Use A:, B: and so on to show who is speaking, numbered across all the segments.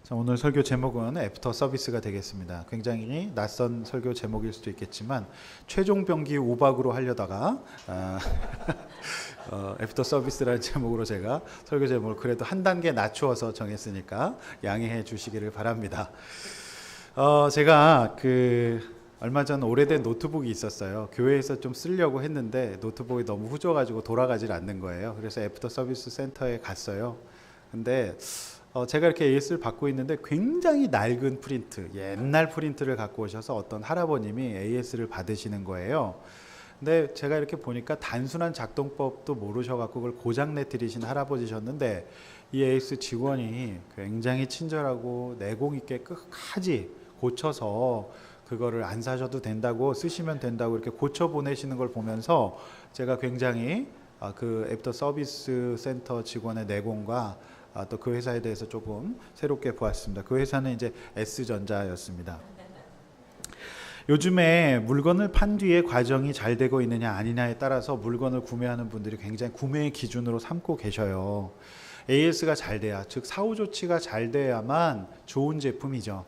A: 자, 오늘 설교 제목은 애프터 서비스가 되겠습니다. 굉장히 낯선 설교 제목일 수도 있겠지만 최종 병기 5박으로 하려다가 애프터 서비스라는 제목으로 제가 설교 제목을 그래도 한 단계 낮추어서 정했으니까 양해해 주시기를 바랍니다. 제가 얼마 전 오래된 노트북이 있었어요. 교회에서 좀 쓰려고 했는데 노트북이 너무 후져가지고 돌아가질 않는 거예요. 그래서 애프터 서비스 센터에 갔어요. 근데 제가 이렇게 AS를 받고 있는데 굉장히 낡은 프린트, 옛날 프린트를 갖고 오셔서 어떤 할아버님이 AS를 받으시는 거예요. 근데 제가 이렇게 보니까 단순한 작동법도 모르셔갖고 그걸 고장내드리신 할아버지셨는데 이 AS 직원이 굉장히 친절하고 내공 있게 끝까지 고쳐서 그거를 안 사셔도 된다고, 쓰시면 된다고 이렇게 고쳐 보내시는 걸 보면서 제가 굉장히 그 애프터 서비스 센터 직원의 내공과 또 그 회사에 대해서 조금 새롭게 보았습니다. 그 회사는 이제 S전자였습니다. 요즘에 물건을 판 뒤에 과정이 잘 되고 있느냐 아니냐에 따라서 물건을 구매하는 분들이 굉장히 구매의 기준으로 삼고 계셔요. AS가 잘 돼야, 즉 사후 조치가 잘 돼야만 좋은 제품이죠.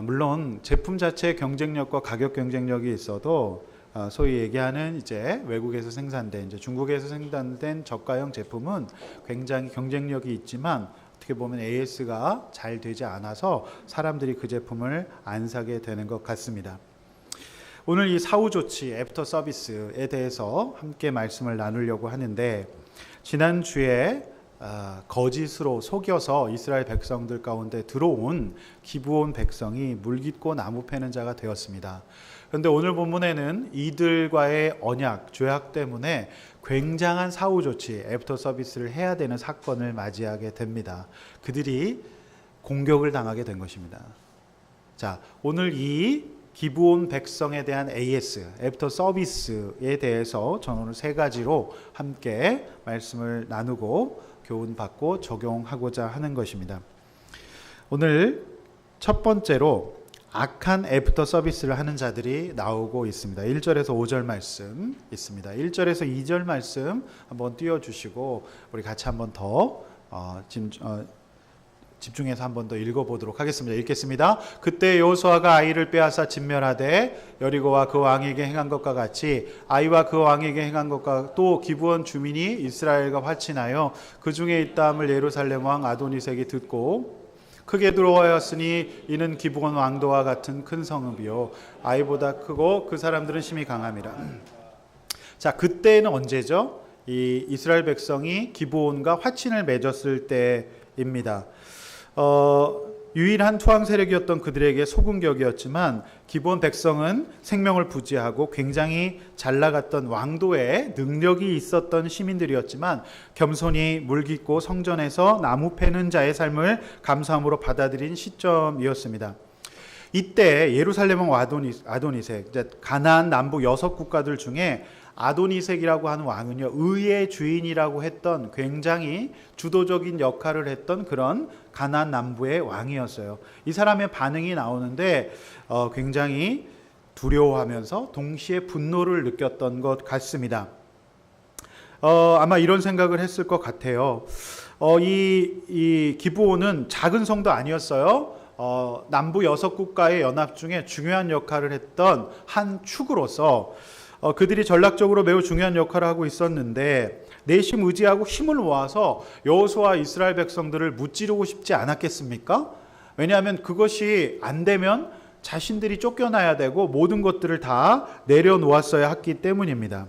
A: 물론 제품 자체의 경쟁력과 가격 경쟁력이 있어도 소위 얘기하는 이제 외국에서 생산된, 이제 중국에서 생산된 저가형 제품은 굉장히 경쟁력이 있지만 어떻게 보면 AS가 잘 되지 않아서 사람들이 그 제품을 안 사게 되는 것 같습니다. 오늘 이 사후 조치, 애프터 서비스에 대해서 함께 말씀을 나누려고 하는데, 지난주에 거짓으로 속여서 이스라엘 백성들 가운데 들어온 기브온 백성이 물깃고 나무 패는 자가 되었습니다. 그런데 오늘 본문에는 이들과의 언약, 죄악 때문에 굉장한 사후 조치, 애프터 서비스를 해야 되는 사건을 맞이하게 됩니다. 그들이 공격을 당하게 된 것입니다. 자, 오늘 이 기브온 백성에 대한 AS, 애프터 서비스에 대해서 저는 오늘 세 가지로 함께 말씀을 나누고 교훈받고 적용하고자 하는 것입니다. 오늘 첫 번째로 악한 애프터 서비스를 하는 자들이 나오고 있습니다. 1절에서 5절 말씀 있습니다. 1절에서 2절 말씀 한번 띄워주시고 우리 같이 한번 더 집중해서 한번 더 읽어보도록 하겠습니다. 읽겠습니다. 그때 여호수아가 아이를 빼앗아 진멸하되 여리고와 그 왕에게 행한 것과 같이 아이와 그 왕에게 행한 것과 또 기브온 주민이 이스라엘과 화친하여 그 중에 있다함을 예루살렘 왕 아도니색이 듣고 크게 두려워하였으니 이는 기브온 왕도와 같은 큰 성읍이요 아이보다 크고 그 사람들은 심히 강함이라. 자, 그때는 언제죠? 이 이스라엘 백성이 기브온과 화친을 맺었을 때입니다. 유일한 투항 세력이었던 그들에게 소근격이었지만 기브온 백성은 생명을 부지하고 굉장히 잘 나갔던 왕도에 능력이 있었던 시민들이었지만 겸손히 물깃고 성전에서 나무 패는 자의 삶을 감사함으로 받아들인 시점이었습니다. 이때 예루살렘 왕 아도니색, 가나안 남부 6국가들 중에 아도니색이라고 하는 왕은요, 의의 주인이라고 했던, 굉장히 주도적인 역할을 했던 그런 가나안 남부의 왕이었어요. 이 사람의 반응이 나오는데 굉장히 두려워하면서 동시에 분노를 느꼈던 것 같습니다. 아마 이런 생각을 했을 것 같아요. 이 기브온은 작은 성도 아니었어요. 남부 6국가의 연합 중에 중요한 역할을 했던 한 축으로서 그들이 전략적으로 매우 중요한 역할을 하고 있었는데 내심 의지하고 힘을 모아서 여호수아 이스라엘 백성들을 무찌르고 싶지 않았겠습니까? 왜냐하면 그것이 안 되면 자신들이 쫓겨나야 되고 모든 것들을 다 내려놓았어야 했기 때문입니다.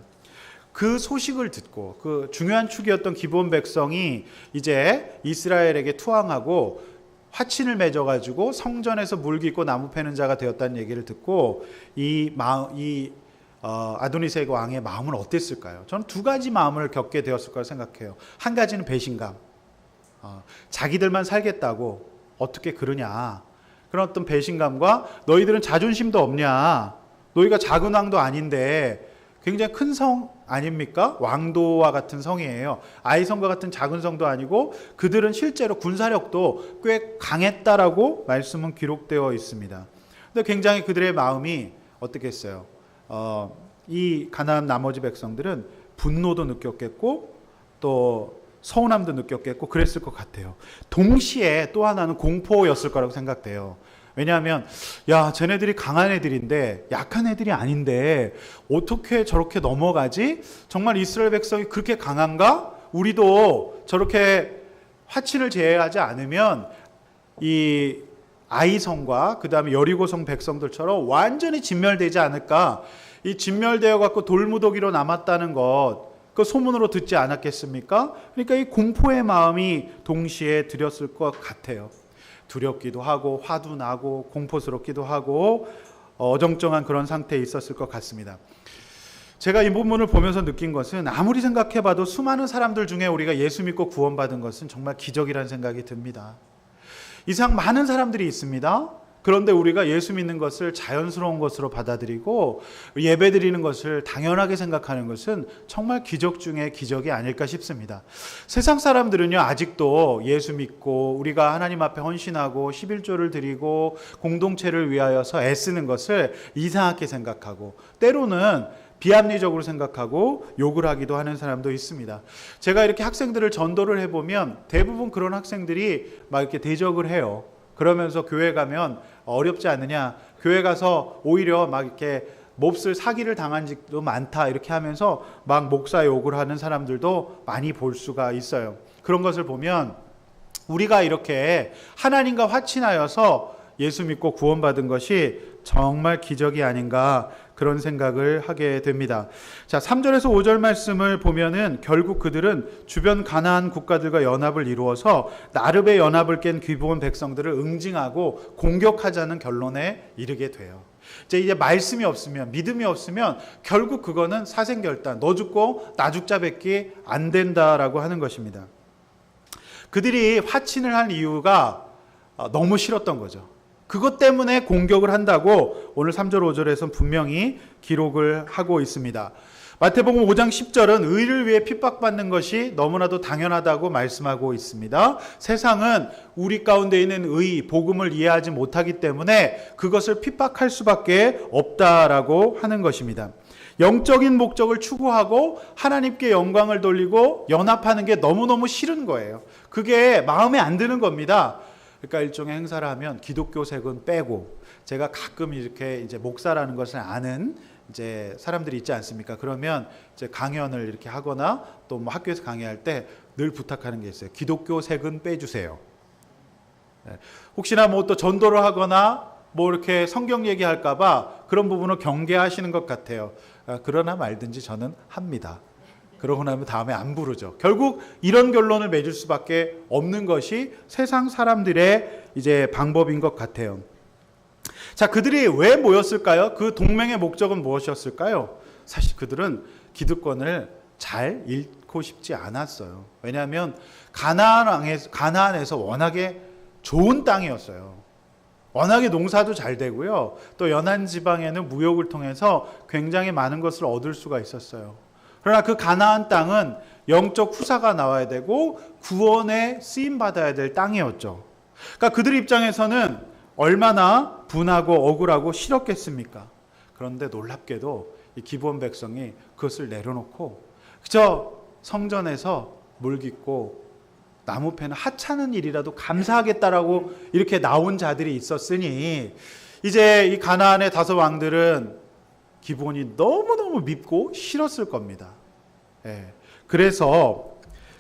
A: 그 소식을 듣고 그 중요한 축이었던 기브온 백성이 이제 이스라엘에게 투항하고 화친을 맺어가지고 성전에서 물깃고 나무 패는 자가 되었다는 얘기를 듣고 아도니색 왕의 마음은 어땠을까요? 저는 두 가지 마음을 겪게 되었을 거라 생각해요. 한 가지는 배신감. 자기들만 살겠다고 어떻게 그러냐. 그런 어떤 배신감과 너희들은 자존심도 없냐. 너희가 작은 왕도 아닌데 굉장히 큰 성 아닙니까? 왕도와 같은 성이에요. 아이성과 같은 작은 성도 아니고 그들은 실제로 군사력도 꽤 강했다라고 말씀은 기록되어 있습니다. 근데 굉장히 그들의 마음이 어떻겠어요? 이 가나안 나머지 백성들은 분노도 느꼈겠고 또 서운함도 느꼈겠고 그랬을 것 같아요. 동시에 또 하나는 공포였을 거라고 생각돼요. 왜냐하면 야, 쟤네들이 강한 애들인데 약한 애들이 아닌데 어떻게 저렇게 넘어가지? 정말 이스라엘 백성이 그렇게 강한가? 우리도 저렇게 화친을 제외하지 않으면 이 아이성과 그 다음에 여리고성 백성들처럼 완전히 진멸되지 않을까? 이 진멸되어 갖고 돌무더기로 남았다는 것, 그 소문으로 듣지 않았겠습니까? 그러니까 이 공포의 마음이 동시에 들였을 것 같아요. 두렵기도 하고 화도 나고 공포스럽기도 하고 어정쩡한 그런 상태에 있었을 것 같습니다. 제가 이 본문을 보면서 느낀 것은 아무리 생각해봐도 수많은 사람들 중에 우리가 예수 믿고 구원받은 것은 정말 기적이라는 생각이 듭니다. 이상 많은 사람들이 있습니다. 그런데 우리가 예수 믿는 것을 자연스러운 것으로 받아들이고 예배드리는 것을 당연하게 생각하는 것은 정말 기적 중에 기적이 아닐까 싶습니다. 세상 사람들은요, 아직도 예수 믿고 우리가 하나님 앞에 헌신하고 11조를 드리고 공동체를 위하여서 애쓰는 것을 이상하게 생각하고 때로는 비합리적으로 생각하고 욕을 하기도 하는 사람도 있습니다. 제가 이렇게 학생들을 전도를 해보면 대부분 그런 학생들이 막 이렇게 대적을 해요. 그러면서 교회 가면 어렵지 않느냐, 교회 가서 오히려 막 이렇게 몹쓸 사기를 당한 적도 많다, 이렇게 하면서 막 목사 욕을 하는 사람들도 많이 볼 수가 있어요. 그런 것을 보면 우리가 이렇게 하나님과 화친하여서 예수 믿고 구원받은 것이 정말 기적이 아닌가, 그런 생각을 하게 됩니다. 자, 3절에서 5절 말씀을 보면은 결국 그들은 주변 가나안 국가들과 연합을 이루어서 나름의 연합을 깬 기브온 백성들을 응징하고 공격하자는 결론에 이르게 돼요. 이제 말씀이 없으면, 믿음이 없으면 결국 그거는 사생결단, 너 죽고 나 죽자밖에 안 된다라고 하는 것입니다. 그들이 화친을 한 이유가 너무 싫었던 거죠. 그것 때문에 공격을 한다고 오늘 3절 5절에서는 분명히 기록을 하고 있습니다. 마태복음 5장 10절은 의를 위해 핍박받는 것이 너무나도 당연하다고 말씀하고 있습니다. 세상은 우리 가운데 있는 의, 복음을 이해하지 못하기 때문에 그것을 핍박할 수밖에 없다라고 하는 것입니다. 영적인 목적을 추구하고 하나님께 영광을 돌리고 연합하는 게 너무너무 싫은 거예요. 그게 마음에 안 드는 겁니다. 그러니까 일종의 행사를 하면 기독교색은 빼고, 제가 가끔 이렇게 이제 목사라는 것을 아는 이제 사람들이 있지 않습니까? 그러면 이제 강연을 이렇게 하거나 또 뭐 학교에서 강의할 때 늘 부탁하는 게 있어요. 기독교색은 빼주세요. 혹시나 뭐 또 전도를 하거나 뭐 이렇게 성경 얘기할까봐 그런 부분을 경계하시는 것 같아요. 그러나 말든지 저는 합니다. 그러고 나면 다음에 안 부르죠. 결국 이런 결론을 맺을 수밖에 없는 것이 세상 사람들의 이제 방법인 것 같아요. 자, 그들이 왜 모였을까요? 그 동맹의 목적은 무엇이었을까요? 사실 그들은 기득권을 잘 잃고 싶지 않았어요. 왜냐하면 가나안에서 워낙에 좋은 땅이었어요. 워낙에 농사도 잘 되고요. 또 연안 지방에는 무역을 통해서 굉장히 많은 것을 얻을 수가 있었어요. 그러나 그 가나안 땅은 영적 후사가 나와야 되고 구원에 쓰임받아야 될 땅이었죠. 그러니까 그들 입장에서는 얼마나 분하고 억울하고 싫었겠습니까? 그런데 놀랍게도 이 기브온 백성이 그것을 내려놓고 그저 성전에서 물 깃고 나무 패는 하찮은 일이라도 감사하겠다라고 이렇게 나온 자들이 있었으니 이제 이 가나안의 5 왕들은 기브온이 너무너무 밉고 싫었을 겁니다. 그래서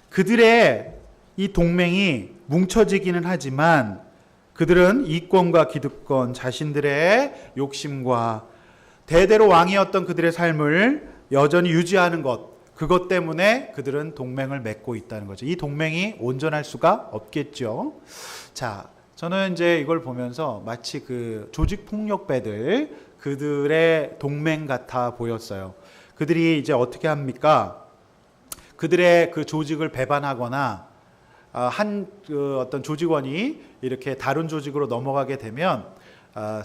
A: 그들의 이 동맹이 뭉쳐지기는 하지만 그들은 이권과 기득권, 자신들의 욕심과 대대로 왕이었던 그들의 삶을 여전히 유지하는 것, 그것 때문에 그들은 동맹을 맺고 있다는 거죠. 이 동맹이 온전할 수가 없겠죠. 자, 저는 이제 이걸 보면서 마치 그 조직폭력배들, 그들의 동맹 같아 보였어요. 그들이 이제 어떻게 합니까? 그들의 그 조직을 배반하거나 그 어떤 조직원이 이렇게 다른 조직으로 넘어가게 되면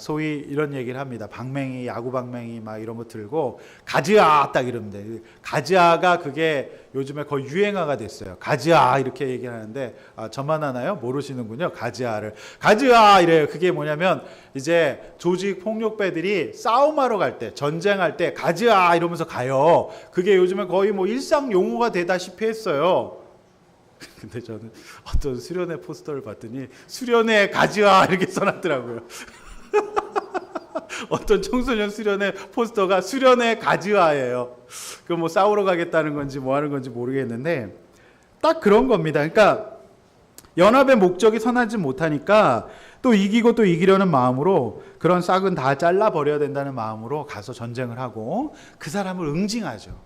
A: 소위 이런 얘기를 합니다. 방맹이, 야구 방맹이 막 이런 거 들고 가즈아 딱 이러는데, 가즈아가 그게 요즘에 거의 유행어가 됐어요. 가즈아 이렇게 얘기를 하는데 저만 하나요? 모르시는군요. 가즈아를. 가즈아 이래요. 그게 뭐냐면 이제 조직 폭력배들이 싸움하러 갈 때, 전쟁할 때 가즈아 이러면서 가요. 그게 요즘에 거의 뭐 일상 용어가 되다시피 했어요. 근데 저는 어떤 수련회 포스터를 봤더니 수련회 가지와 이렇게 써놨더라고요. 어떤 청소년 수련회 포스터가 수련회 가지와예요. 그 뭐 싸우러 가겠다는 건지 뭐 하는 건지 모르겠는데 딱 그런 겁니다. 그러니까 연합의 목적이 선하지 못하니까 또 이기고 또 이기려는 마음으로 그런 싹은 다 잘라버려야 된다는 마음으로 가서 전쟁을 하고 그 사람을 응징하죠.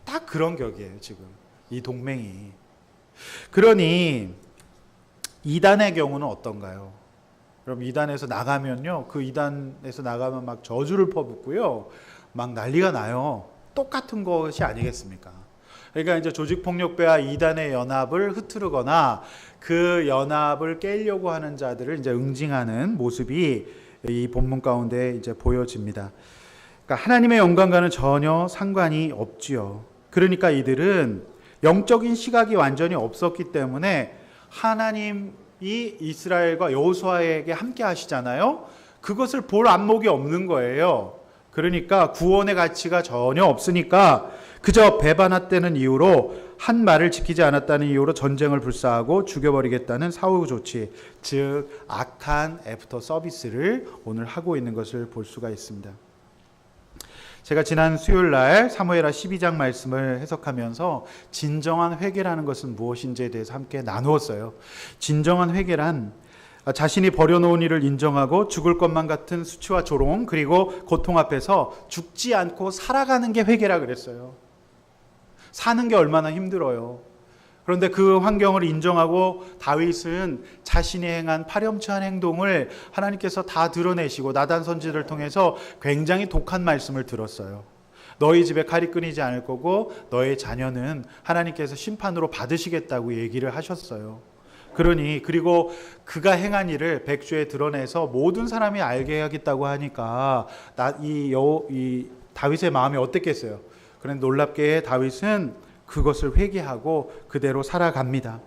A: 딱 그런 격이에요, 지금. 이 동맹이. 그러니 이단의 경우는 어떤가요? 그럼 이단에서 나가면요, 그 이단에서 나가면 막 저주를 퍼붓고요, 막 난리가 나요. 똑같은 것이 아니겠습니까? 그러니까 이제 조직폭력배와 이단의 연합을 흐트르거나 그 연합을 깨려고 하는 자들을 이제 응징하는 모습이 이 본문 가운데 이제 보여집니다. 그러니까 하나님의 영광과는 전혀 상관이 없지요. 그러니까 이들은 영적인 시각이 완전히 없었기 때문에 하나님이 이스라엘과 여호수아에게 함께 하시잖아요. 그것을 볼 안목이 없는 거예요. 그러니까 구원의 가치가 전혀 없으니까 그저 배반했다는 이유로 한 말을 지키지 않았다는 이유로 전쟁을 불사하고 죽여버리겠다는 사후 조치, 즉 악한 애프터 서비스를 오늘 하고 있는 것을 볼 수가 있습니다. 제가 지난 수요일 날 사무엘하 12장 말씀을 해석하면서 진정한 회개라는 것은 무엇인지에 대해서 함께 나누었어요. 진정한 회개란 자신이 버려놓은 일을 인정하고 죽을 것만 같은 수치와 조롱 그리고 고통 앞에서 죽지 않고 살아가는 게 회개라 그랬어요. 사는 게 얼마나 힘들어요. 그런데 그 환경을 인정하고 다윗은 자신이 행한 파렴치한 행동을 하나님께서 다 드러내시고 나단 선지자를 통해서 굉장히 독한 말씀을 들었어요. 너희 집에 칼이 끊이지 않을 거고 너의 자녀는 하나님께서 심판으로 받으시겠다고 얘기를 하셨어요. 그리고 그가 행한 일을 백주에 드러내서 모든 사람이 알게 하겠다고 하니까 이 다윗의 마음이 어땠겠어요? 그런데 놀랍게 다윗은 그것을 회개하고 그대로 살아갑니다.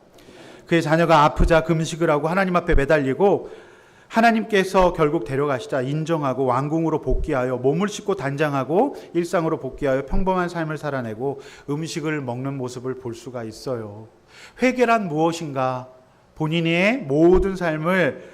A: 그의 자녀가 아프자 금식을 하고 하나님 앞에 매달리고 하나님께서 결국 데려가시자 인정하고 왕궁으로 복귀하여 몸을 씻고 단장하고 일상으로 복귀하여 평범한 삶을 살아내고 음식을 먹는 모습을 볼 수가 있어요. 회개란 무엇인가? 본인의 모든 삶을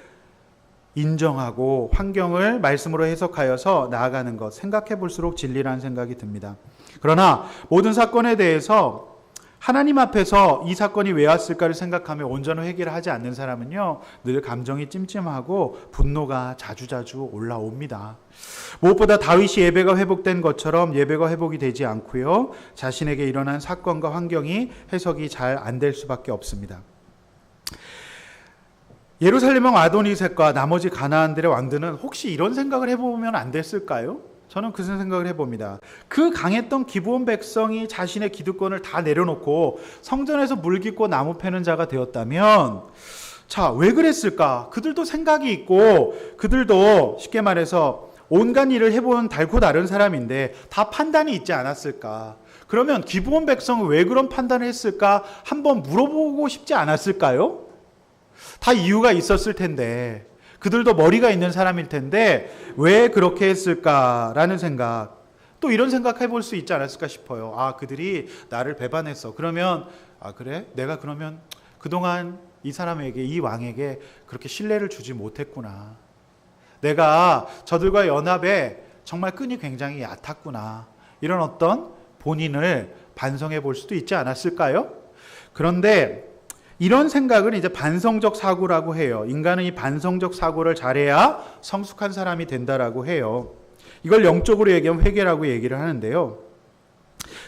A: 인정하고 환경을 말씀으로 해석하여서 나아가는 것, 생각해 볼수록 진리라는 생각이 듭니다. 그러나 모든 사건에 대해서 하나님 앞에서 이 사건이 왜 왔을까를 생각하며 온전한 회개를 하지 않는 사람은요, 늘 감정이 찜찜하고 분노가 자주자주 올라옵니다. 무엇보다 다윗이 예배가 회복된 것처럼 예배가 회복이 되지 않고요, 자신에게 일어난 사건과 환경이 해석이 잘 안 될 수밖에 없습니다. 예루살렘 왕 아도니셋과 나머지 가나안들의 왕들은 혹시 이런 생각을 해보면 안 됐을까요? 저는 그 생각을 해봅니다. 그 강했던 기브온 백성이 자신의 기득권을 다 내려놓고 성전에서 물 깃고 나무 패는 자가 되었다면, 자, 왜 그랬을까? 그들도 생각이 있고 그들도 쉽게 말해서 온갖 일을 해본 달고 다른 사람인데 다 판단이 있지 않았을까? 그러면 기브온 백성은 왜 그런 판단을 했을까? 한번 물어보고 싶지 않았을까요? 다 이유가 있었을 텐데, 그들도 머리가 있는 사람일 텐데 왜 그렇게 했을까라는 생각, 또 이런 생각 해볼 수 있지 않았을까 싶어요. 아, 그들이 나를 배반했어. 그러면 그래? 내가 그러면 그동안 이 사람에게, 이 왕에게 그렇게 신뢰를 주지 못했구나. 내가 저들과 연합에 정말 끈이 굉장히 얕았구나. 이런 어떤 본인을 반성해 볼 수도 있지 않았을까요? 그런데 이런 생각을 이제 반성적 사고라고 해요. 인간은 이 반성적 사고를 잘해야 성숙한 사람이 된다라고 해요. 이걸 영적으로 얘기하면 회개라고 얘기를 하는데요.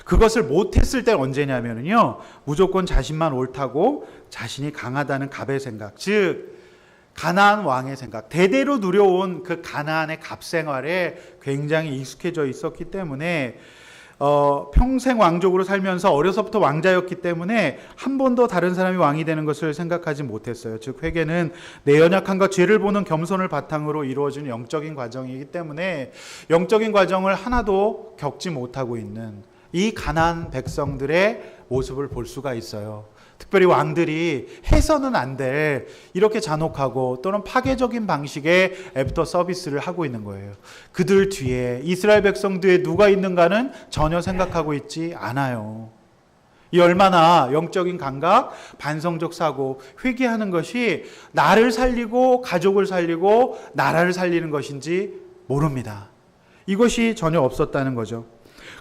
A: 그것을 못했을 때 언제냐면요, 무조건 자신만 옳다고 자신이 강하다는 갑의 생각, 즉 가나안 왕의 생각, 대대로 누려온 그 가나안의 갑 생활에 굉장히 익숙해져 있었기 때문에 평생 왕족으로 살면서 어려서부터 왕자였기 때문에 한 번도 다른 사람이 왕이 되는 것을 생각하지 못했어요. 즉 회개는 내 연약함과 죄를 보는 겸손을 바탕으로 이루어지는 영적인 과정이기 때문에 영적인 과정을 하나도 겪지 못하고 있는 이 가나안 백성들의 모습을 볼 수가 있어요. 특별히 왕들이 해서는 안 될 이렇게 잔혹하고 또는 파괴적인 방식의 애프터 서비스를 하고 있는 거예요. 그들 뒤에, 이스라엘 백성 뒤에 누가 있는가는 전혀 생각하고 있지 않아요. 이 얼마나 영적인 감각, 반성적 사고, 회개하는 것이 나를 살리고 가족을 살리고 나라를 살리는 것인지 모릅니다. 이것이 전혀 없었다는 거죠.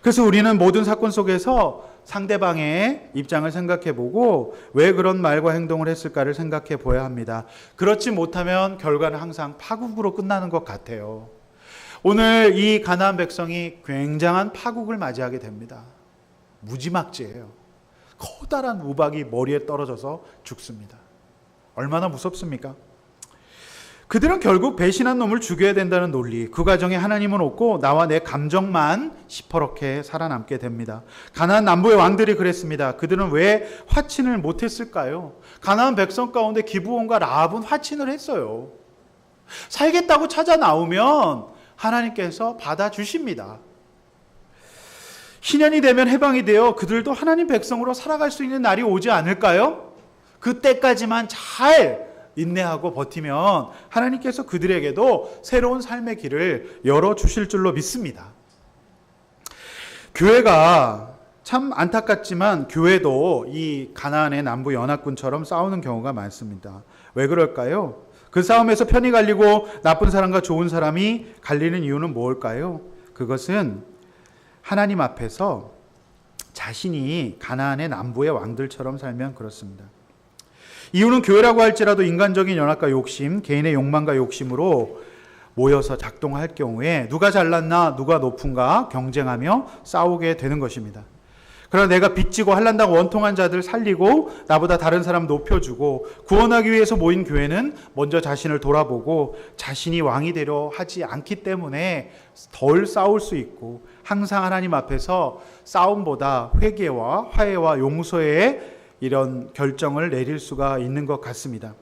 A: 그래서 우리는 모든 사건 속에서 상대방의 입장을 생각해 보고 왜 그런 말과 행동을 했을까를 생각해 보아야 합니다. 그렇지 못하면 결과는 항상 파국으로 끝나는 것 같아요. 오늘 이 가나안 백성이 굉장한 파국을 맞이하게 됩니다. 무지막지해요. 커다란 우박이 머리에 떨어져서 죽습니다. 얼마나 무섭습니까? 그들은 결국 배신한 놈을 죽여야 된다는 논리, 그 과정에 하나님은 없고 나와 내 감정만 시퍼렇게 살아남게 됩니다. 가나안 남부의 왕들이 그랬습니다. 그들은 왜 화친을 못했을까요? 가나안 백성 가운데 기브온과 라합은 화친을 했어요. 살겠다고 찾아 나오면 하나님께서 받아주십니다. 신년이 되면 해방이 되어 그들도 하나님 백성으로 살아갈 수 있는 날이 오지 않을까요? 그때까지만 잘 인내하고 버티면 하나님께서 그들에게도 새로운 삶의 길을 열어주실 줄로 믿습니다. 교회가 참 안타깝지만 교회도 이 가나안의 남부 연합군처럼 싸우는 경우가 많습니다. 왜 그럴까요? 그 싸움에서 편이 갈리고 나쁜 사람과 좋은 사람이 갈리는 이유는 뭘까요? 그것은 하나님 앞에서 자신이 가나안의 남부의 왕들처럼 살면 그렇습니다. 이유는 교회라고 할지라도 인간적인 연합과 욕심, 개인의 욕망과 욕심으로 모여서 작동할 경우에 누가 잘났나 누가 높은가 경쟁하며 싸우게 되는 것입니다. 그러나 내가 빚지고 한란당 원통한 자들 살리고 나보다 다른 사람 높여주고 구원하기 위해서 모인 교회는 먼저 자신을 돌아보고 자신이 왕이 되려 하지 않기 때문에 덜 싸울 수 있고 항상 하나님 앞에서 싸움보다 회개와 화해와 용서의 이런 결정을 내릴 수가 있는 것 같습니다.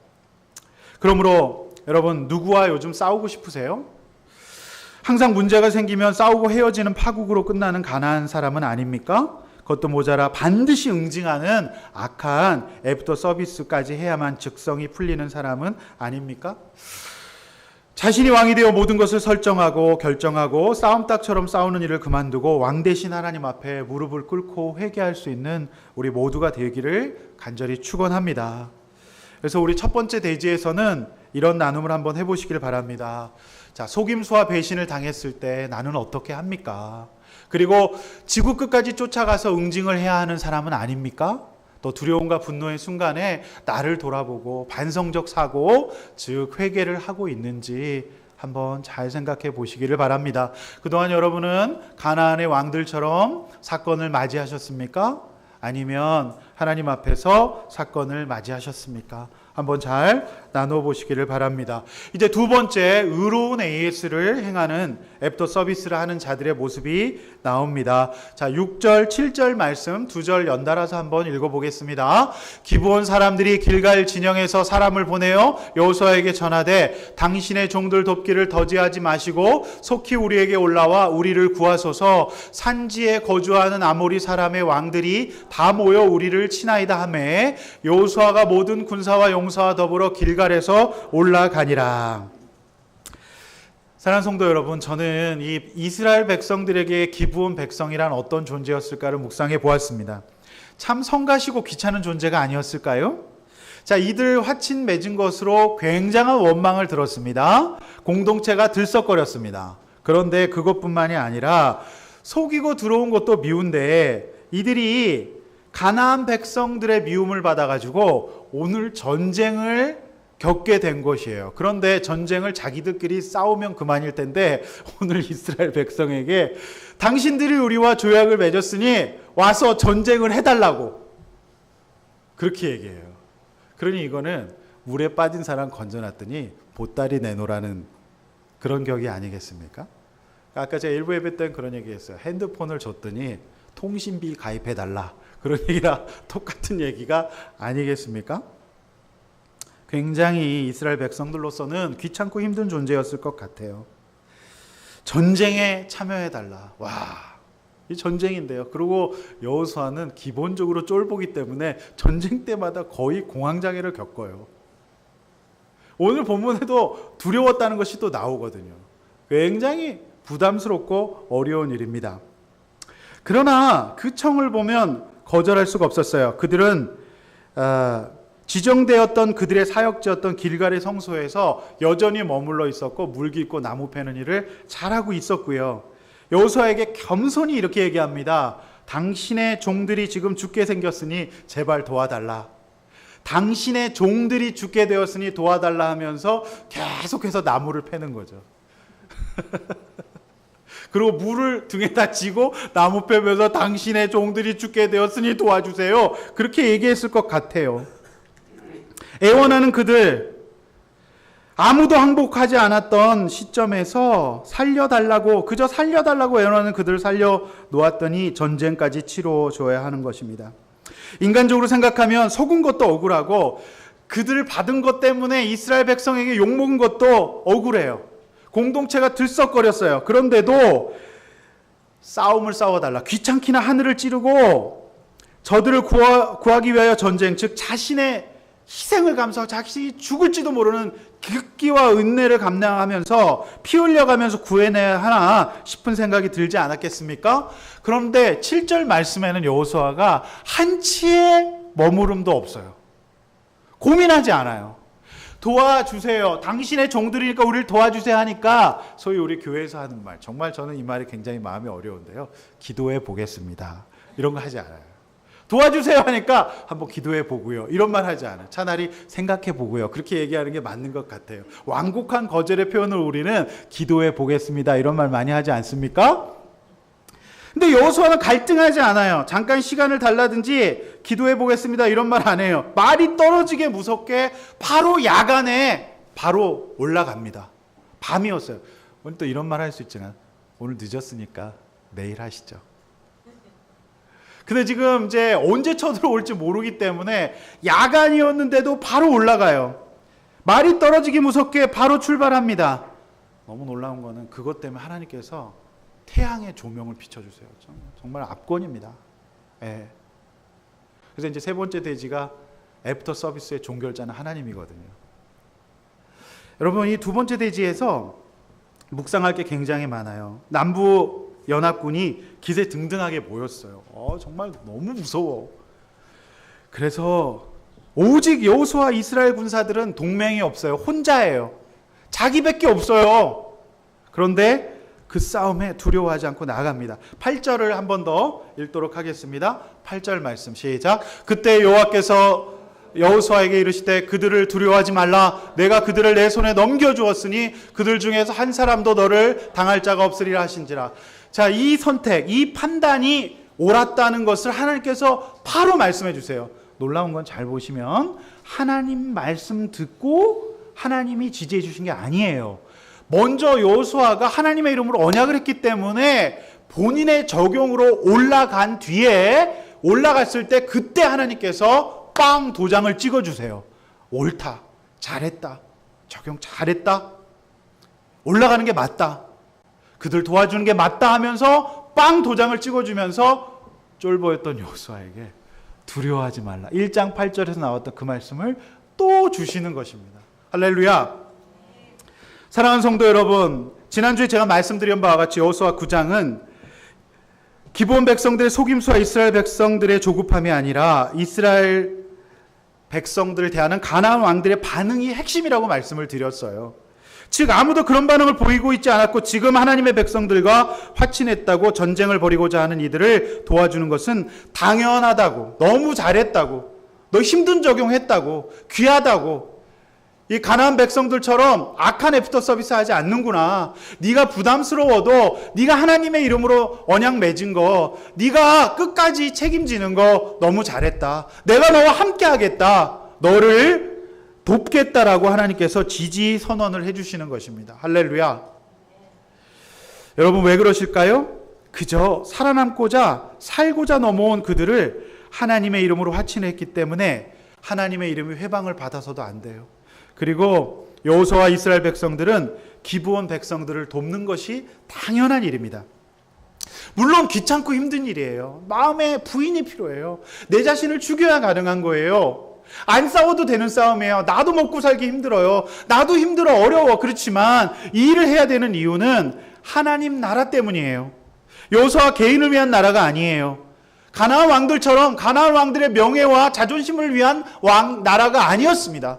A: 그러므로 여러분, 누구와 요즘 싸우고 싶으세요? 항상 문제가 생기면 싸우고 헤어지는 파국으로 끝나는 가난한 사람은 아닙니까? 그것도 모자라 반드시 응징하는 악한 애프터 서비스까지 해야만 즉성이 풀리는 사람은 아닙니까? 자신이 왕이 되어 모든 것을 설정하고 결정하고 싸움닭처럼 싸우는 일을 그만두고 왕 대신 하나님 앞에 무릎을 꿇고 회개할 수 있는 우리 모두가 되기를 간절히 축원합니다. 그래서 우리 첫 번째 대지에서는 이런 나눔을 한번 해보시길 바랍니다. 자, 속임수와 배신을 당했을 때 나는 어떻게 합니까? 그리고 지구 끝까지 쫓아가서 응징을 해야 하는 사람은 아닙니까? 또 두려움과 분노의 순간에 나를 돌아보고 반성적 사고, 즉 회개를 하고 있는지 한번 잘 생각해 보시기를 바랍니다. 그동안 여러분은 가나안의 왕들처럼 사건을 맞이하셨습니까? 아니면 하나님 앞에서 사건을 맞이하셨습니까? 한번 잘 나눠보시기를 바랍니다. 이제 두 번째, 의로운 AS를 행하는 애프터 서비스를 하는 자들의 모습이 나옵니다. 자, 6절, 7절 말씀 두 절 연달아서 한번 읽어보겠습니다. 기브온 사람들이 길갈 진영에서 사람을 보내어 여호수아에게 전하되 당신의 종들 돕기를 더디하지 마시고 속히 우리에게 올라와 우리를 구하소서. 산지에 거주하는 아모리 사람의 왕들이 다 모여 우리를 치나이다 하매 여호수아가 모든 군사와 용사와 더불어 길갈에서 올라가니라. 사랑하는 성도 여러분, 저는 이 이스라엘 백성들에게 기브온 백성이란 어떤 존재였을까를 묵상해 보았습니다. 참 성가시고 귀찮은 존재가 아니었을까요? 자, 이들 화친 맺은 것으로 굉장한 원망을 들었습니다. 공동체가 들썩거렸습니다. 그런데 그것뿐만이 아니라 속이고 들어온 것도 미운데 이들이 가나안 백성들의 미움을 받아가지고 오늘 전쟁을 겪게 된 것이에요. 그런데 전쟁을 자기들끼리 싸우면 그만일 텐데 오늘 이스라엘 백성에게 당신들이 우리와 조약을 맺었으니 와서 전쟁을 해달라고 그렇게 얘기해요. 그러니 이거는 물에 빠진 사람 건져놨더니 보따리 내놓으라는 그런 격이 아니겠습니까? 아까 제가 일부 예배 때는 그런 얘기했어요. 핸드폰을 줬더니 통신비 가입해달라. 그런 얘기랑 똑같은 얘기가 아니겠습니까? 굉장히 이스라엘 백성들로서는 귀찮고 힘든 존재였을 것 같아요. 전쟁에 참여해달라. 와, 이 전쟁인데요. 그리고 여호수아는 기본적으로 쫄보기 때문에 전쟁 때마다 거의 공황장애를 겪어요. 오늘 본문에도 두려웠다는 것이 또 나오거든요. 굉장히 부담스럽고 어려운 일입니다. 그러나 그 청을 보면 거절할 수가 없었어요. 그들은 지정되었던 그들의 사역지였던 길갈의 성소에서 여전히 머물러 있었고 물 깃고 나무 패는 일을 잘하고 있었고요. 여호수아에게 겸손히 이렇게 얘기합니다. 당신의 종들이 지금 죽게 생겼으니 제발 도와달라. 당신의 종들이 죽게 되었으니 도와달라 하면서 계속해서 나무를 패는 거죠. 그리고 물을 등에다 지고 나무 패면서 당신의 종들이 죽게 되었으니 도와주세요. 그렇게 얘기했을 것 같아요. 애원하는 그들, 아무도 항복하지 않았던 시점에서 살려달라고, 그저 살려달라고 애원하는 그들을 살려놓았더니 전쟁까지 치러줘야 하는 것입니다. 인간적으로 생각하면 속은 것도 억울하고 그들을 받은 것 때문에 이스라엘 백성에게 욕먹은 것도 억울해요. 공동체가 들썩거렸어요. 그런데도 싸움을 싸워달라. 귀찮기나 하늘을 찌르고 저들을 구하기 위하여 전쟁, 즉 자신의 희생을 감수하고 자신이 죽을지도 모르는 극기와 은혜를 감당하면서 피 흘려가면서 구해내야 하나 싶은 생각이 들지 않았겠습니까? 그런데 7절 말씀에는 여호수아가 한치의 머무름도 없어요. 고민하지 않아요. 도와주세요. 당신의 종들이니까 우리를 도와주세요 하니까 소위 우리 교회에서 하는 말, 정말 저는 이 말이 굉장히 마음이 어려운데요. 기도해 보겠습니다. 이런 거 하지 않아요. 도와주세요 하니까 한번 기도해 보고요. 이런 말 하지 않아요. 차라리 생각해 보고요. 그렇게 얘기하는 게 맞는 것 같아요. 완곡한 거절의 표현을 우리는 기도해 보겠습니다. 이런 말 많이 하지 않습니까? 근데 여호수아는 갈등하지 않아요. 잠깐 시간을 달라든지 기도해 보겠습니다. 이런 말 안 해요. 말이 떨어지게 무섭게 바로 야간에 바로 올라갑니다. 밤이었어요. 오늘 또 이런 말 할 수 있지만 오늘 늦었으니까 내일 하시죠. 근데 지금 이제 언제 쳐들어올지 모르기 때문에 야간이었는데도 바로 올라가요. 말이 떨어지기 무섭게 바로 출발합니다. 너무 놀라운 거는 그것 때문에 하나님께서 태양의 조명을 비춰주세요. 정말 압권입니다. 예. 그래서 이제 세 번째 대지가 애프터 서비스의 종결자는 하나님이거든요. 여러분, 이 두 번째 대지에서 묵상할 게 굉장히 많아요. 남부 연합군이 기세 등등하게 모였어요. 정말 너무 무서워. 그래서 오직 여호수아 이스라엘 군사들은 동맹이 없어요. 혼자예요. 자기밖에 없어요. 그런데 그 싸움에 두려워하지 않고 나아갑니다. 8절을 한 번 더 읽도록 하겠습니다. 8절 말씀 시작. 그때 여호와께서 여호수아에게 이르시되 그들을 두려워하지 말라. 내가 그들을 내 손에 넘겨주었으니 그들 중에서 한 사람도 너를 당할 자가 없으리라 하신지라. 자, 이 선택, 이 판단이 옳았다는 것을 하나님께서 바로 말씀해 주세요. 놀라운 건 잘 보시면 하나님 말씀 듣고 하나님이 지지해 주신 게 아니에요. 먼저 여호수아가 하나님의 이름으로 언약을 했기 때문에 본인의 적용으로 올라간 뒤에 올라갔을 때 그때 하나님께서 빵 도장을 찍어주세요. 옳다, 잘했다, 적용 잘했다, 올라가는 게 맞다, 그들 도와주는 게 맞다 하면서 빵 도장을 찍어주면서 쫄보였던 여호수아에게 두려워하지 말라. 1장 8절에서 나왔던 그 말씀을 또 주시는 것입니다. 할렐루야. 사랑하는 성도 여러분, 지난주에 제가 말씀드린 바와 같이 여호수아 9장은 기브온 백성들의 속임수와 이스라엘 백성들의 조급함이 아니라 이스라엘 백성들을 대하는 가나안 왕들의 반응이 핵심이라고 말씀을 드렸어요. 즉 아무도 그런 반응을 보이고 있지 않았고 지금 하나님의 백성들과 화친했다고 전쟁을 벌이고자 하는 이들을 도와주는 것은 당연하다고, 너무 잘했다고, 너 힘든 적용했다고, 귀하다고, 이 가나안 백성들처럼 악한 애프터 서비스 하지 않는구나. 네가 부담스러워도 네가 하나님의 이름으로 언약 맺은 거, 네가 끝까지 책임지는 거 너무 잘했다. 내가 너와 함께 하겠다. 너를 돕겠다라고 하나님께서 지지 선언을 해주시는 것입니다. 할렐루야. 여러분 왜 그러실까요? 그저 살아남고자 살고자 넘어온 그들을 하나님의 이름으로 화친했기 때문에 하나님의 이름이 회방을 받아서도 안 돼요. 그리고 여호수아와 이스라엘 백성들은 기브온 백성들을 돕는 것이 당연한 일입니다. 물론 귀찮고 힘든 일이에요. 마음에 부인이 필요해요. 내 자신을 죽여야 가능한 거예요. 안 싸워도 되는 싸움이에요. 나도 먹고 살기 힘들어요. 나도 힘들어, 어려워. 그렇지만 이 일을 해야 되는 이유는 하나님 나라 때문이에요. 여호수아 개인을 위한 나라가 아니에요. 가나안 왕들처럼 가나안 왕들의 명예와 자존심을 위한 나라가 아니었습니다.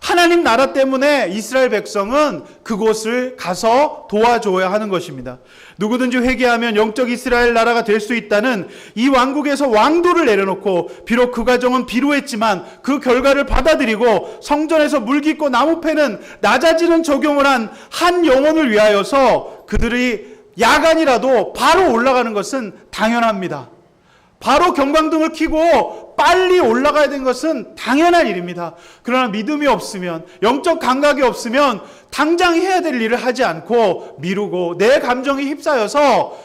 A: 하나님 나라 때문에 이스라엘 백성은 그곳을 가서 도와줘야 하는 것입니다. 누구든지 회개하면 영적 이스라엘 나라가 될 수 있다는 이 왕국에서 왕도를 내려놓고 비록 그 과정은 비루했지만 그 결과를 받아들이고 성전에서 물 깊고 나무 패는 낮아지는 적용을 한 영혼을 위하여서 그들이 야간이라도 바로 올라가는 것은 당연합니다. 바로 경광등을 켜고 빨리 올라가야 되는 것은 당연한 일입니다. 그러나 믿음이 없으면, 영적 감각이 없으면 당장 해야 될 일을 하지 않고 미루고 내 감정이 휩싸여서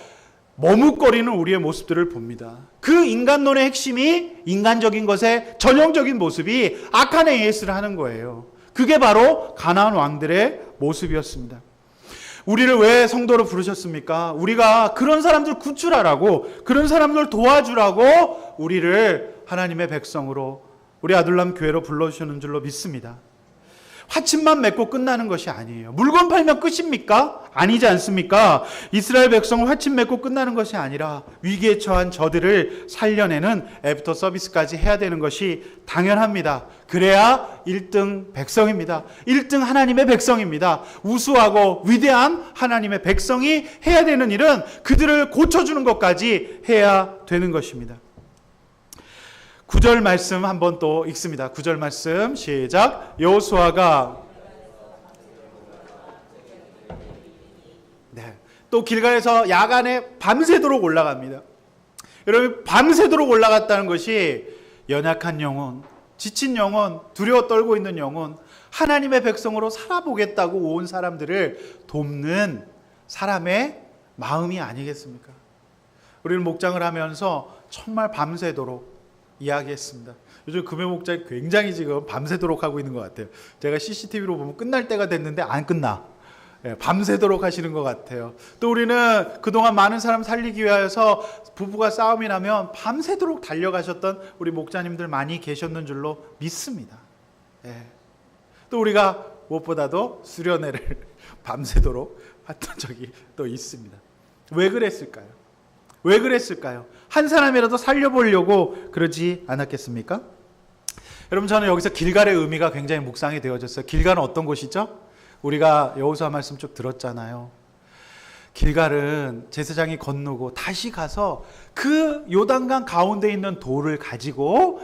A: 머뭇거리는 우리의 모습들을 봅니다. 그 인간론의 핵심이 인간적인 것의 전형적인 모습이 악한 AS를 하는 거예요. 그게 바로 가나안 왕들의 모습이었습니다. 우리를 왜 성도로 부르셨습니까? 우리가 그런 사람들 구출하라고, 그런 사람들 도와주라고 우리를 하나님의 백성으로, 우리 아둘람 교회로 불러주시는 줄로 믿습니다. 화침만 맺고 끝나는 것이 아니에요. 물건 팔면 끝입니까? 아니지 않습니까? 이스라엘 백성은 화침 맺고 끝나는 것이 아니라 위기에 처한 저들을 살려내는 애프터 서비스까지 해야 되는 것이 당연합니다. 그래야 1등 백성입니다. 1등 하나님의 백성입니다. 우수하고 위대한 하나님의 백성이 해야 되는 일은 그들을 고쳐주는 것까지 해야 되는 것입니다. 9절 말씀 한번 또 읽습니다. 9절 말씀 시작. 여호수아가 또 길갈에서 야간에 밤새도록 올라갑니다. 여러분, 밤새도록 올라갔다는 것이 연약한 영혼, 지친 영혼, 두려워 떨고 있는 영혼, 하나님의 백성으로 살아보겠다고 온 사람들을 돕는 사람의 마음이 아니겠습니까? 우리는 목장을 하면서 정말 밤새도록 이야기했습니다. 요즘 금요 목장이 굉장히 지금 밤새도록 하고 있는 것 같아요. 제가 CCTV로 보면 끝날 때가 됐는데 안 끝나. 밤새도록 하시는 것 같아요. 또 우리는 그동안 많은 사람 살리기 위하여서 부부가 싸움이 나면 밤새도록 달려가셨던 우리 목자님들 많이 계셨는 줄로 믿습니다. 또 우리가 무엇보다도 수련회를 밤새도록 했던 적이 또 있습니다. 왜 그랬을까요? 왜 그랬을까요? 한 사람이라도 살려보려고 그러지 않았겠습니까? 여러분, 저는 여기서 길갈의 의미가 굉장히 묵상이 되어졌어요. 길갈은 어떤 곳이죠? 우리가 여호수아 말씀 쭉 들었잖아요. 길갈은 제사장이 건너고 다시 가서 그 요단강 가운데 있는 돌을 가지고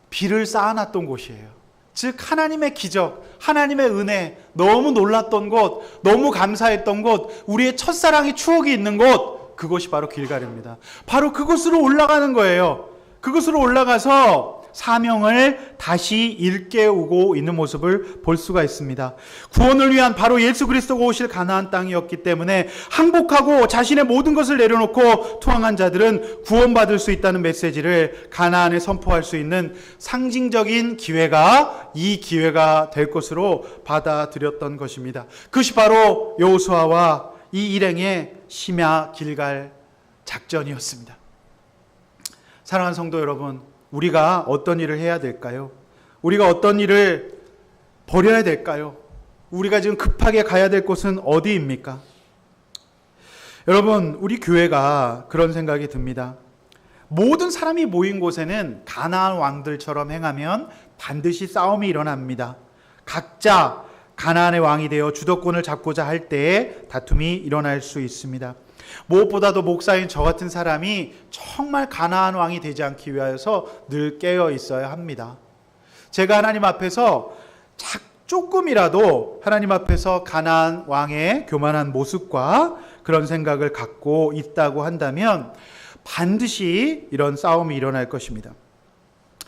A: 비를 쌓아놨던 곳이에요. 즉 하나님의 기적, 하나님의 은혜, 너무 놀랐던 곳, 너무 감사했던 곳, 우리의 첫사랑의 추억이 있는 곳, 그것이 바로 길갈입니다. 바로 그곳으로 올라가는 거예요. 그곳으로 올라가서 사명을 다시 일깨우고 있는 모습을 볼 수가 있습니다. 구원을 위한 바로 예수 그리스도가 오실 가나안 땅이었기 때문에 항복하고 자신의 모든 것을 내려놓고 투항한 자들은 구원받을 수 있다는 메시지를 가나안에 선포할 수 있는 상징적인 기회가 이 기회가 될 것으로 받아들였던 것입니다. 그것이 바로 여호수아와 이 일행의 심야 길갈 작전이었습니다. 사랑하는 성도 여러분, 우리가 어떤 일을 해야 될까요? 우리가 어떤 일을 버려야 될까요? 우리가 지금 급하게 가야 될 곳은 어디입니까? 여러분, 우리 교회가 그런 생각이 듭니다. 모든 사람이 모인 곳에는 가나안 왕들처럼 행하면 반드시 싸움이 일어납니다. 각자 가나안의 왕이 되어 주도권을 잡고자 할 때에 다툼이 일어날 수 있습니다. 무엇보다도 목사인 저 같은 사람이 정말 가나안 왕이 되지 않기 위하여서 늘 깨어 있어야 합니다. 제가 하나님 앞에서 조금이라도 하나님 앞에서 가나안 왕의 교만한 모습과 그런 생각을 갖고 있다고 한다면 반드시 이런 싸움이 일어날 것입니다.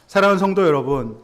A: 사랑하는 성도 여러분,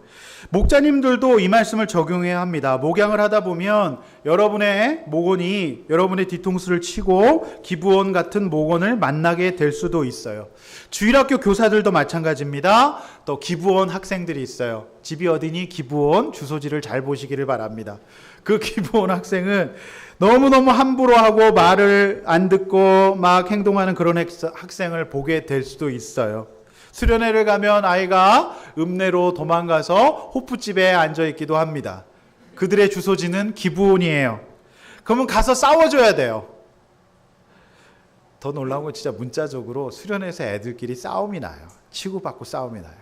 A: 목자님들도 이 말씀을 적용해야 합니다. 목양을 하다 보면 여러분의 목원이 여러분의 뒤통수를 치고 기부원 같은 목원을 만나게 될 수도 있어요. 주일학교 교사들도 마찬가지입니다. 또 기부원 학생들이 있어요. 집이 어디니 기부원 주소지를 잘 보시기를 바랍니다. 그 기부원 학생은 너무너무 함부로 하고 말을 안 듣고 막 행동하는 그런 학생을 보게 될 수도 있어요. 수련회를 가면 아이가 읍내로 도망가서 호프집에 앉아있기도 합니다. 그들의 주소지는 기부원이에요. 그러면 가서 싸워줘야 돼요. 더 놀라운 건 진짜 문자적으로 수련회에서 애들끼리 싸움이 나요. 치고받고 싸움이 나요.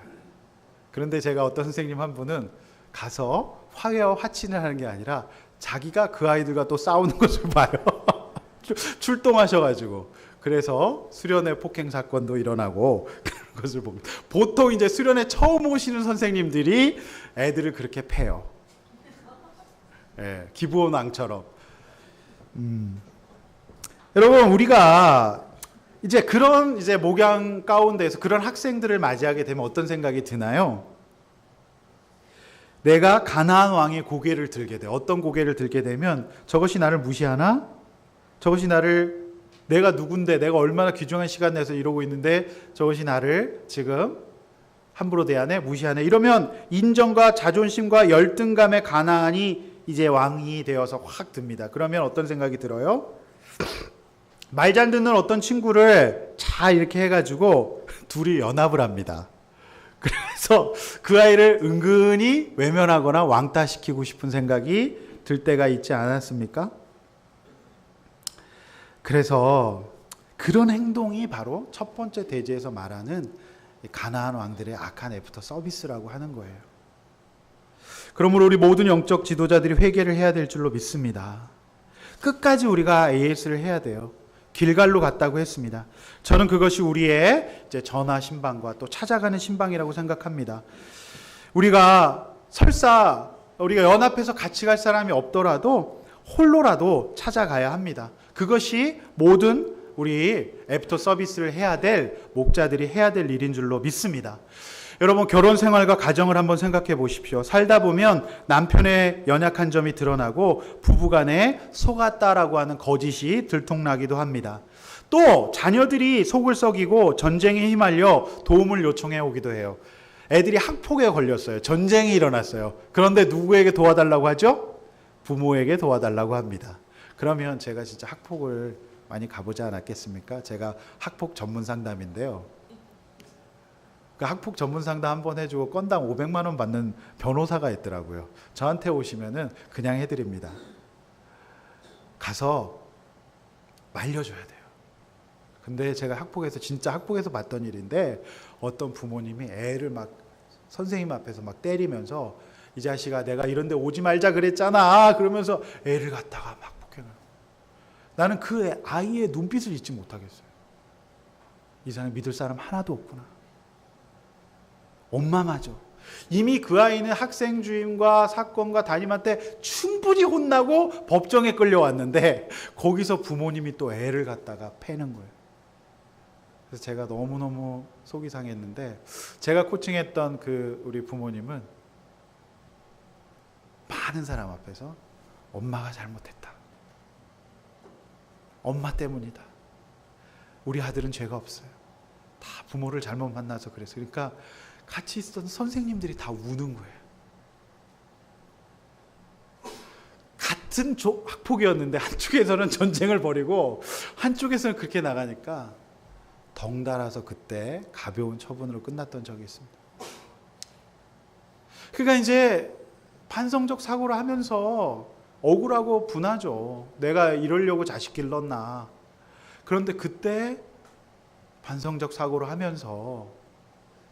A: 그런데 제가 어떤 선생님 한 분은 가서 화해와 화친을 하는 게 아니라 자기가 그 아이들과 또 싸우는 것을 봐요. 출동하셔가지고. 그래서 수련회 폭행 사건도 일어나고 그런 것을 봅니다. 보통 이제 수련회 처음 오시는 선생님들이 애들을 그렇게 패요. 예, 기부원 왕처럼. 여러분, 우리가 이제 그런 이제 목양 가운데에서 그런 학생들을 맞이하게 되면 어떤 생각이 드나요? 내가 가나안 왕의 고개를 들게 돼. 어떤 고개를 들게 되면 저것이 나를 무시하나? 저것이 나를, 내가 누군데, 내가 얼마나 귀중한 시간 내서 이러고 있는데 저것이 나를 지금 함부로 대하네, 무시하네. 이러면 인정과 자존심과 열등감의 가나안이 이제 왕이 되어서 확 듭니다. 그러면 어떤 생각이 들어요? 말 잘 듣는 어떤 친구를 잘 이렇게 해가지고 둘이 연합을 합니다. 그래서 그 아이를 은근히 외면하거나 왕따시키고 싶은 생각이 들 때가 있지 않았습니까? 그래서 그런 행동이 바로 첫 번째 대제에서 말하는 가나안 왕들의 악한 애프터 서비스라고 하는 거예요. 그러므로 우리 모든 영적 지도자들이 회개를 해야 될 줄로 믿습니다. 끝까지 우리가 AS를 해야 돼요. 길갈로 갔다고 했습니다. 저는 그것이 우리의 이제 전화 신방과 또 찾아가는 신방이라고 생각합니다. 우리가 설사 우리가 연합해서 같이 갈 사람이 없더라도 홀로라도 찾아가야 합니다. 그것이 모든 우리 애프터 서비스를 해야 될 목자들이 해야 될 일인 줄로 믿습니다. 여러분, 결혼 생활과 가정을 한번 생각해 보십시오. 살다 보면 남편의 연약한 점이 드러나고 부부간에 속았다라고 하는 거짓이 들통나기도 합니다. 또 자녀들이 속을 썩이고 전쟁에 휘말려 도움을 요청해 오기도 해요. 애들이 학폭에 걸렸어요. 전쟁이 일어났어요. 그런데 누구에게 도와달라고 하죠? 부모에게 도와달라고 합니다. 그러면 제가 진짜 학폭을 많이 가보지 않았겠습니까? 제가 학폭 전문 상담인데요. 그 학폭 전문 상담 한번 해주고 건당 500만 원 받는 변호사가 있더라고요. 저한테 오시면은 그냥 해드립니다. 가서 말려줘야 돼요. 근데 제가 학폭에서 진짜 학폭에서 봤던 일인데 어떤 부모님이 애를 막 선생님 앞에서 막 때리면서 이 자식아 내가 이런 데 오지 말자 그랬잖아 그러면서 애를 갖다가 막 폭행을. 나는 그 아이의 눈빛을 잊지 못하겠어요. 이 사람 믿을 사람 하나도 없구나. 엄마마저. 이미 그 아이는 학생 주임과 사건과 담임한테 충분히 혼나고 법정에 끌려왔는데 거기서 부모님이 또 애를 갖다가 패는 거예요. 그래서 제가 너무너무 속이 상했는데 제가 코칭했던 그 우리 부모님은 많은 사람 앞에서 엄마가 잘못했다. 엄마 때문이다. 우리 아들은 죄가 없어요. 다 부모를 잘못 만나서 그랬어요. 그러니까 같이 있었던 선생님들이 다 우는 거예요. 같은 학폭이었는데 한쪽에서는 전쟁을 벌이고 한쪽에서는 그렇게 나가니까 덩달아서 그때 가벼운 처분으로 끝났던 적이 있습니다. 그러니까 이제 반성적 사고를 하면서 억울하고 분하죠. 내가 이러려고 자식 길렀나. 그런데 그때 반성적 사고를 하면서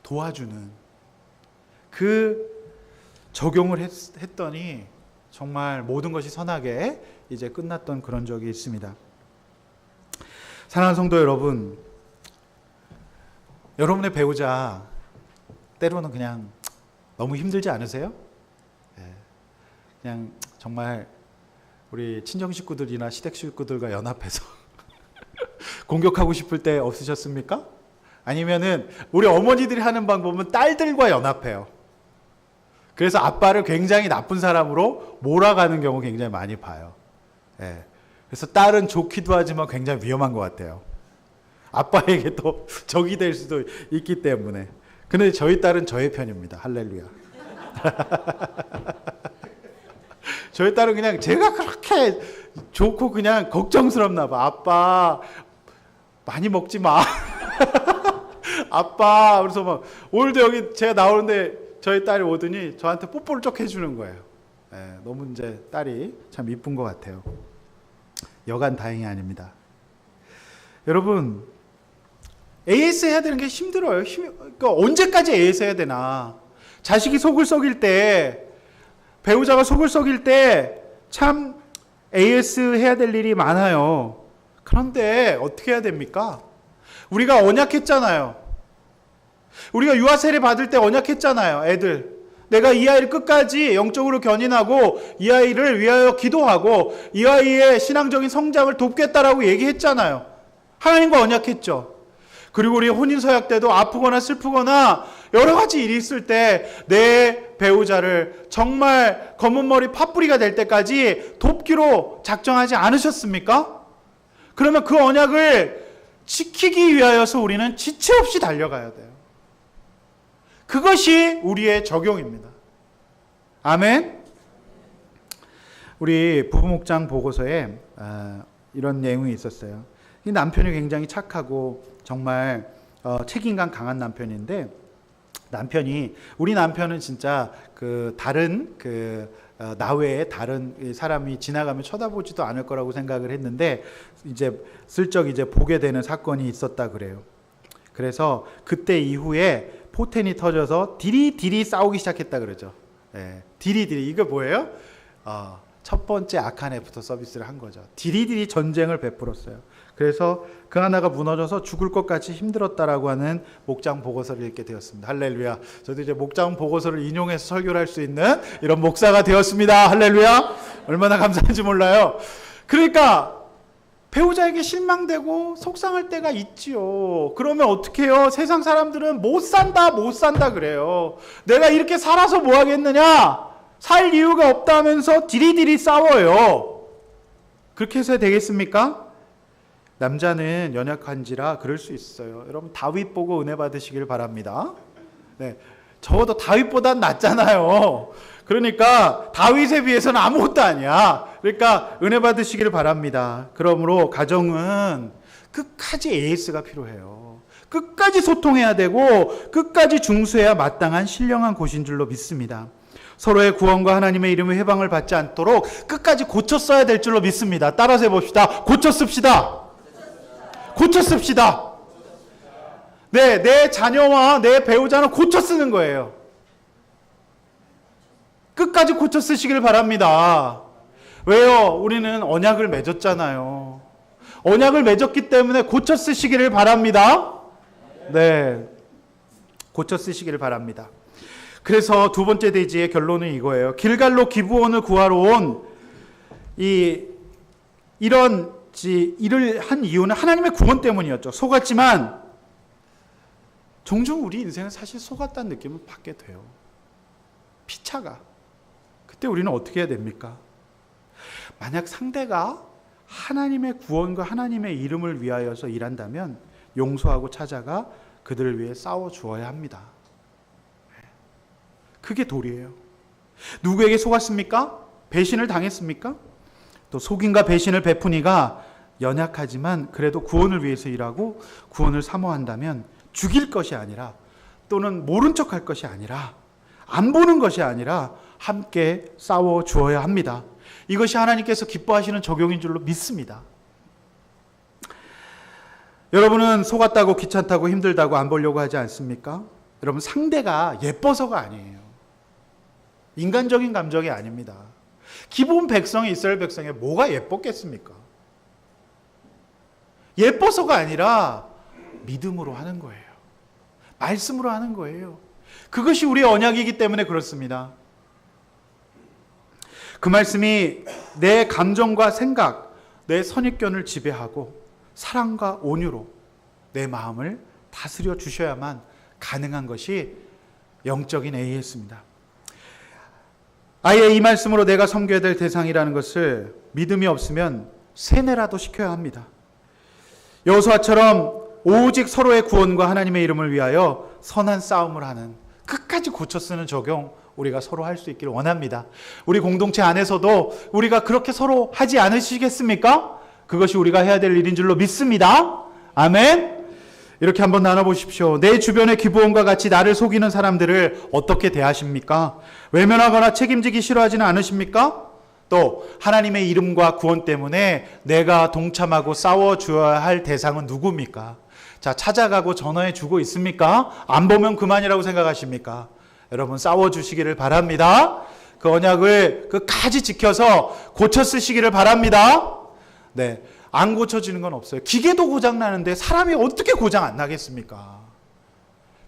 A: 도와주는 그 적용을 했더니 정말 모든 것이 선하게 이제 끝났던 그런 적이 있습니다. 사랑하는 성도 여러분, 여러분의 배우자 때로는 그냥 너무 힘들지 않으세요? 그냥 정말 우리 친정 식구들이나 시댁 식구들과 연합해서 공격하고 싶을 때 없으셨습니까? 아니면은 우리 어머니들이 하는 방법은 딸들과 연합해요. 그래서 아빠를 굉장히 나쁜 사람으로 몰아가는 경우 굉장히 많이 봐요. 그래서 딸은 좋기도 하지만 굉장히 위험한 것 같아요. 아빠에게 또 적이 될 수도 있기 때문에. 근데 저희 딸은 저의 편입니다. 할렐루야. 저희 딸은 그냥 제가 그렇게 좋고 그냥 걱정스럽나 봐. 아빠 많이 먹지 마. 아빠. 그래서 막 오늘도 여기 제가 나오는데 저희 딸이 오더니 저한테 뽀뽀를 쭉 해주는 거예요. 너무 이제 딸이 참 이쁜 것 같아요. 여간 다행이 아닙니다. 여러분, AS 해야 되는 게 힘들어요. 그러니까 언제까지 AS 해야 되나? 자식이 속을 썩일 때, 배우자가 속을 썩일 때 참 AS 해야 될 일이 많아요. 그런데 어떻게 해야 됩니까? 우리가 언약했잖아요. 우리가 유아 세례 받을 때 언약했잖아요. 애들, 내가 이 아이를 끝까지 영적으로 견인하고 이 아이를 위하여 기도하고 이 아이의 신앙적인 성장을 돕겠다라고 얘기했잖아요. 하나님과 언약했죠. 그리고 우리 혼인서약 때도 아프거나 슬프거나 여러 가지 일이 있을 때 내 배우자를 정말 검은 머리 팥뿌리가 될 때까지 돕기로 작정하지 않으셨습니까? 그러면 그 언약을 지키기 위하여서 우리는 지체 없이 달려가야 돼요. 그것이 우리의 적용입니다. 아멘. 우리 부부목장 보고서에 이런 내용이 있었어요. 이 남편이 굉장히 착하고 정말 책임감 강한 남편인데, 우리 남편은 진짜 다른 나 외에 다른 사람이 지나가면 쳐다보지도 않을 거라고 생각을 했는데 이제 슬쩍 보게 되는 사건이 있었다 그래요. 그래서 그때 이후에 포텐이 터져서 디리디리 싸우기 시작했다 그러죠. 네, 디리디리 이거 뭐예요? 첫 번째 악한 애프터 서비스를 한 거죠. 디리디리 전쟁을 베풀었어요. 그래서 그 하나가 무너져서 죽을 것 같이 힘들었다라고 하는 목장 보고서를 읽게 되었습니다. 할렐루야. 저도 이제 목장 보고서를 인용해서 설교를 할 수 있는 이런 목사가 되었습니다. 할렐루야. 얼마나 감사한지 몰라요. 그러니까 배우자에게 실망되고 속상할 때가 있지요. 그러면 어떻게 해요? 세상 사람들은 못 산다 그래요. 내가 이렇게 살아서 뭐 하겠느냐? 살 이유가 없다면서 디리디리 싸워요. 그렇게 해서 되겠습니까? 남자는 연약한지라 그럴 수 있어요. 여러분, 다윗 보고 은혜 받으시길 바랍니다. 네, 적어도 다윗보단 낫잖아요. 그러니까 다윗에 비해서는 아무것도 아니야. 그러니까 은혜 받으시길 바랍니다. 그러므로 가정은 끝까지 AS가 필요해요. 끝까지 소통해야 되고 끝까지 중수해야 마땅한 신령한 곳인 줄로 믿습니다. 서로의 구원과 하나님의 이름의 회방을 받지 않도록 끝까지 고쳐 써야 될 줄로 믿습니다. 따라서 해봅시다. 고쳐 씁시다. 고쳐 씁시다. 네, 내 자녀와 내 배우자는 고쳐 쓰는 거예요. 끝까지 고쳐 쓰시길 바랍니다. 왜요? 우리는 언약을 맺었잖아요. 언약을 맺었기 때문에 고쳐 쓰시기를 바랍니다. 네, 고쳐 쓰시기를 바랍니다. 그래서 두 번째 대지의 결론은 이거예요. 길갈로 기브온을 구하러 온 이런 일을 한 이유는 하나님의 구원 때문이었죠. 속았지만 종종 우리 인생은 사실 속았다는 느낌을 받게 돼요. 피차가. 그때 우리는 어떻게 해야 됩니까? 만약 상대가 하나님의 구원과 하나님의 이름을 위하여서 일한다면 용서하고 찾아가 그들을 위해 싸워 주어야 합니다. 그게 도리예요. 누구에게 속았습니까? 배신을 당했습니까? 또 속임과 배신을 베푸니가 연약하지만 그래도 구원을 위해서 일하고 구원을 사모한다면 죽일 것이 아니라, 또는 모른 척할 것이 아니라, 안 보는 것이 아니라 함께 싸워 주어야 합니다. 이것이 하나님께서 기뻐하시는 적용인 줄로 믿습니다. 여러분은 속았다고 귀찮다고 힘들다고 안 보려고 하지 않습니까? 여러분, 상대가 예뻐서가 아니에요. 인간적인 감정이 아닙니다. 기본 백성이, 이스라엘 백성에 뭐가 예뻤겠습니까? 예뻐서가 아니라 믿음으로 하는 거예요. 말씀으로 하는 거예요. 그것이 우리의 언약이기 때문에 그렇습니다. 그 말씀이 내 감정과 생각, 내 선입견을 지배하고 사랑과 온유로 내 마음을 다스려 주셔야만 가능한 것이 영적인 AS입니다. 아예 이 말씀으로 내가 섬겨야 될 대상이라는 것을 믿음이 없으면 세뇌라도 시켜야 합니다. 여호수아처럼 오직 서로의 구원과 하나님의 이름을 위하여 선한 싸움을 하는, 끝까지 고쳐 쓰는 적용 우리가 서로 할 수 있기를 원합니다. 우리 공동체 안에서도 우리가 그렇게 서로 하지 않으시겠습니까? 그것이 우리가 해야 될 일인 줄로 믿습니다. 아멘. 이렇게 한번 나눠보십시오. 내 주변의 기브온과 같이 나를 속이는 사람들을 어떻게 대하십니까? 외면하거나 책임지기 싫어하지는 않으십니까? 또 하나님의 이름과 구원 때문에 내가 동참하고 싸워줘야 할 대상은 누굽니까? 자, 찾아가고 전화해 주고 있습니까? 안 보면 그만이라고 생각하십니까? 여러분 싸워주시기를 바랍니다. 그 언약을 끝까지 지켜서 고쳐 쓰시기를 바랍니다. 네, 안 고쳐지는 건 없어요. 기계도 고장나는데 사람이 어떻게 고장 안 나겠습니까?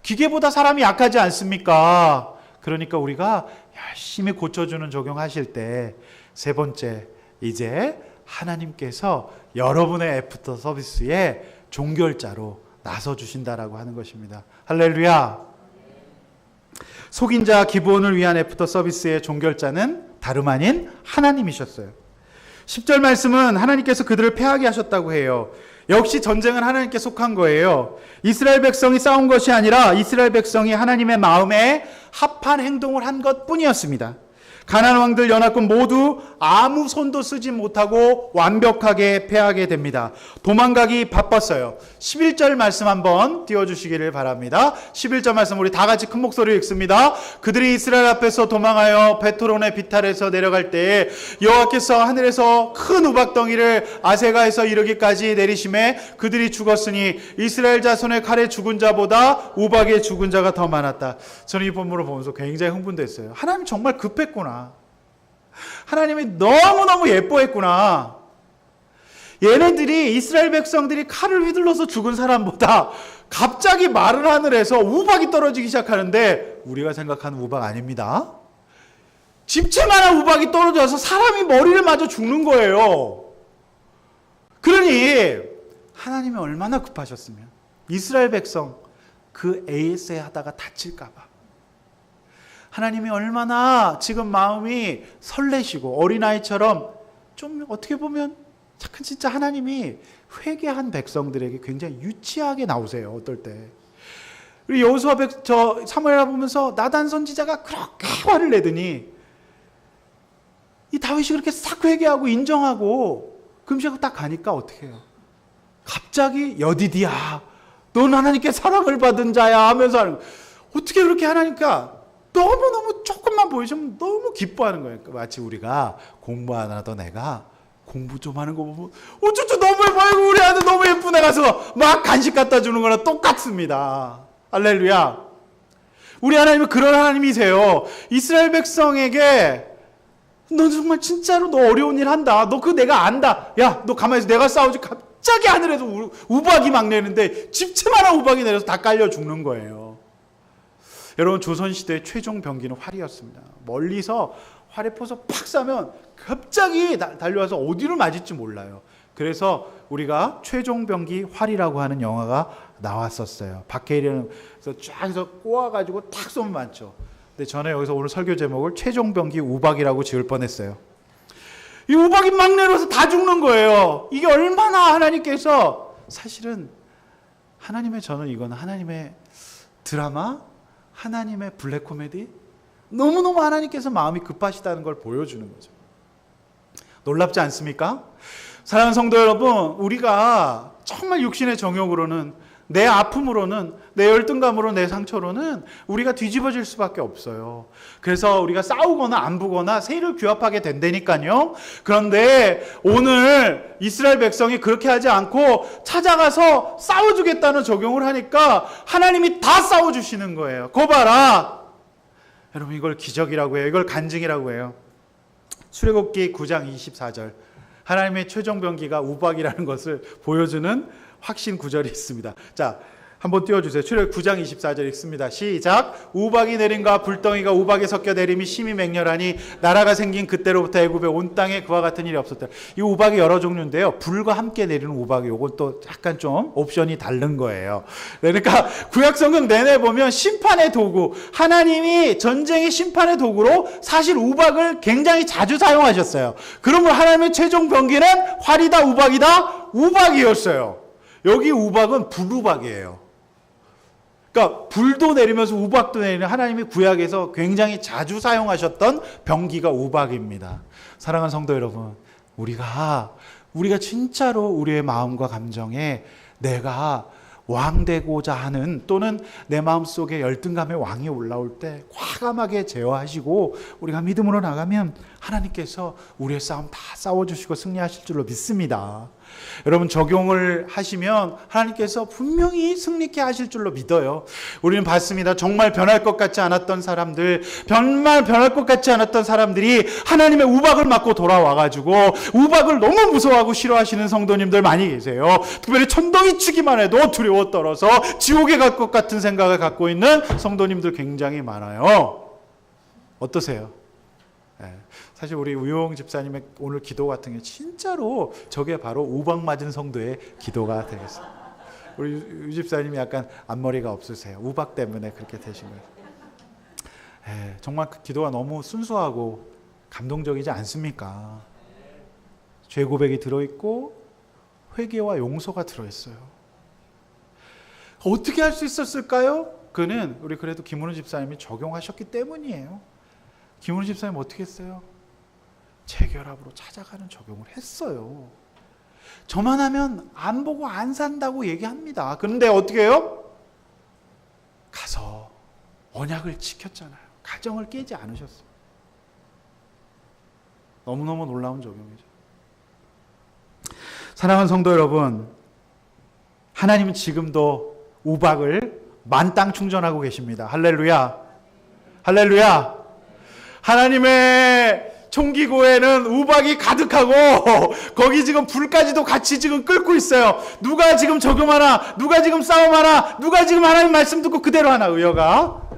A: 기계보다 사람이 약하지 않습니까? 그러니까 우리가 열심히 고쳐주는 적용하실 때 세 번째, 이제 하나님께서 여러분의 애프터 서비스에 종결자로 나서주신다라고 하는 것입니다. 할렐루야. 속인 자 기브온을 위한 애프터 서비스의 종결자는 다름 아닌 하나님이셨어요. 10절 말씀은 하나님께서 그들을 패하게 하셨다고 해요. 역시 전쟁은 하나님께 속한 거예요. 이스라엘 백성이 싸운 것이 아니라 이스라엘 백성이 하나님의 마음에 합한 행동을 한 것뿐이었습니다. 가나안 왕들 연합군 모두 아무 손도 쓰지 못하고 완벽하게 패하게 됩니다. 도망가기 바빴어요. 11절 말씀 한번 띄워주시기를 바랍니다. 11절 말씀 우리 다 같이 큰 목소리로 읽습니다. 그들이 이스라엘 앞에서 도망하여 베토론의 비탈에서 내려갈 때에 여호와께서 하늘에서 큰 우박덩이를 아세가에서 이르기까지 내리심에 그들이 죽었으니 이스라엘 자손의 칼에 죽은 자보다 우박에 죽은 자가 더 많았다. 저는 이 본문을 보면서 굉장히 흥분됐어요. 하나님 정말 급했구나. 하나님이 너무너무 예뻐했구나. 얘네들이 이스라엘 백성들이 칼을 휘둘러서 죽은 사람보다 갑자기 마른 하늘에서 우박이 떨어지기 시작하는데 우리가 생각하는 우박 아닙니다. 집채만한 우박이 떨어져서 사람이 머리를 맞아 죽는 거예요. 그러니 하나님이 얼마나 급하셨으면 이스라엘 백성 그 AS에 하다가 다칠까 봐 하나님이 얼마나 지금 마음이 설레시고 어린아이처럼 좀 어떻게 보면 착한 진짜 하나님이 회개한 백성들에게 굉장히 유치하게 나오세요. 어떨 때. 우리 여호수아 사무엘을 보면서 나단 선지자가 그렇게 화를 내더니 이 다윗이 그렇게 싹 회개하고 인정하고 금식하고 딱 가니까 어떻게 해요? 갑자기 여디디야 넌 하나님께 사랑을 받은 자야 하면서 하는 거예요. 어떻게 그렇게 하나니까 너무너무 조금만 보여주면 너무 기뻐하는 거예요. 마치 우리가 공부 안 하던 애가 공부 좀 하는 거 보면 어쩌죠 너무 예뻐요. 우리 아들 너무 예쁜 애 가서 막 간식 갖다 주는 거랑 똑같습니다. 할렐루야. 우리 하나님은 그런 하나님이세요. 이스라엘 백성에게 너 정말 진짜로 너 어려운 일 한다. 너 그거 내가 안다. 야, 너 가만히 있어. 내가 싸우지. 갑자기 하늘에서 우박이 막 내리는데 집채만한 우박이 내려서 다 깔려 죽는 거예요. 여러분 조선시대의 최종 병기는 활이었습니다. 멀리서 활에 포서 팍 쏴면 갑자기 달려와서 어디를 맞을지 몰라요. 그래서 우리가 최종 병기 활이라고 하는 영화가 나왔었어요. 박해일에서 쫙 해서 꼬아가지고 탁 쏘면 맞죠. 근데 저는 여기서 오늘 설교 제목을 최종 병기 우박이라고 지을 뻔했어요. 이 우박이 막 내려와서 다 죽는 거예요. 이게 얼마나 하나님께서 사실은 저는 이건 하나님의 드라마, 하나님의 블랙 코미디, 너무너무 하나님께서 마음이 급하시다는 걸 보여주는 거죠. 놀랍지 않습니까? 사랑하는 성도 여러분, 우리가 정말 육신의 정욕으로는 내 아픔으로는 내 열등감으로 내 상처로는 우리가 뒤집어질 수밖에 없어요. 그래서 우리가 싸우거나 안부거나 세일을 규합하게 된다니까요. 그런데 오늘 이스라엘 백성이 그렇게 하지 않고 찾아가서 싸워주겠다는 적용을 하니까 하나님이 다 싸워주시는 거예요. 거 봐라. 여러분 이걸 기적이라고 해요. 이걸 간증이라고 해요. 출애굽기 9장 24절 하나님의 최종 병기가 우박이라는 것을 보여주는 확신 구절이 있습니다. 자, 한번 띄워주세요. 출애굽 9장 24절 읽습니다. 시작. 우박이 내림과 불덩이가 우박에 섞여 내림이 심히 맹렬하니 나라가 생긴 그때로부터 애굽의 온 땅에 그와 같은 일이 없었다. 이 우박이 여러 종류인데요. 불과 함께 내리는 우박이 요건 또 약간 좀 옵션이 다른 거예요. 그러니까 구약 성경 내내 보면 심판의 도구, 하나님이 전쟁의 심판의 도구로 사실 우박을 굉장히 자주 사용하셨어요. 그러면 하나님의 최종 병기는 활이다 우박이다? 우박이었어요. 여기 우박은 불우박이에요. 그러니까 불도 내리면서 우박도 내리는 하나님이 구약에서 굉장히 자주 사용하셨던 병기가 우박입니다. 사랑하는 성도 여러분, 우리가 진짜로 우리의 마음과 감정에 내가 왕 되고자 하는, 또는 내 마음속에 열등감의 왕이 올라올 때 과감하게 제어하시고 우리가 믿음으로 나가면 하나님께서 우리의 싸움 다 싸워주시고 승리하실 줄로 믿습니다. 여러분, 적용을 하시면 하나님께서 분명히 승리케 하실 줄로 믿어요. 우리는 봤습니다. 정말 변할 것 같지 않았던 사람들, 정말 변할 것 같지 않았던 사람들이 하나님의 우박을 맞고 돌아와가지고 우박을 너무 무서워하고 싫어하시는 성도님들 많이 계세요. 특별히 천덩이 치기만 해도 두려워 떨어서 지옥에 갈 것 같은 생각을 갖고 있는 성도님들 굉장히 많아요. 어떠세요? 사실 우리 우용 집사님의 오늘 기도 같은 게 진짜로 저게 바로 우박 맞은 성도의 기도가 되겠어요. 우리 유 집사님이 약간 앞머리가 없으세요. 우박 때문에 그렇게 되신 거예요. 정말 그 기도가 너무 순수하고 감동적이지 않습니까? 죄 고백이 들어있고 회개와 용서가 들어있어요. 어떻게 할 수 있었을까요? 그는 우리 그래도 김은우 집사님이 적용하셨기 때문이에요. 김은우 집사님 어떻게 했어요? 재결합으로 찾아가는 적용을 했어요. 저만 하면 안 보고 안 산다고 얘기합니다. 그런데 어떻게 해요? 가서 언약을 지켰잖아요. 가정을 깨지 않으셨어요. 너무너무 놀라운 적용이죠. 사랑하는 성도 여러분, 하나님은 지금도 우박을 만땅 충전하고 계십니다. 할렐루야. 할렐루야. 하나님의 총기고에는 우박이 가득하고 거기 지금 불까지도 같이 지금 끓고 있어요. 누가 지금 적용하나, 누가 지금 싸움하나, 누가 지금 하나님 말씀 듣고 그대로 하나. 의여가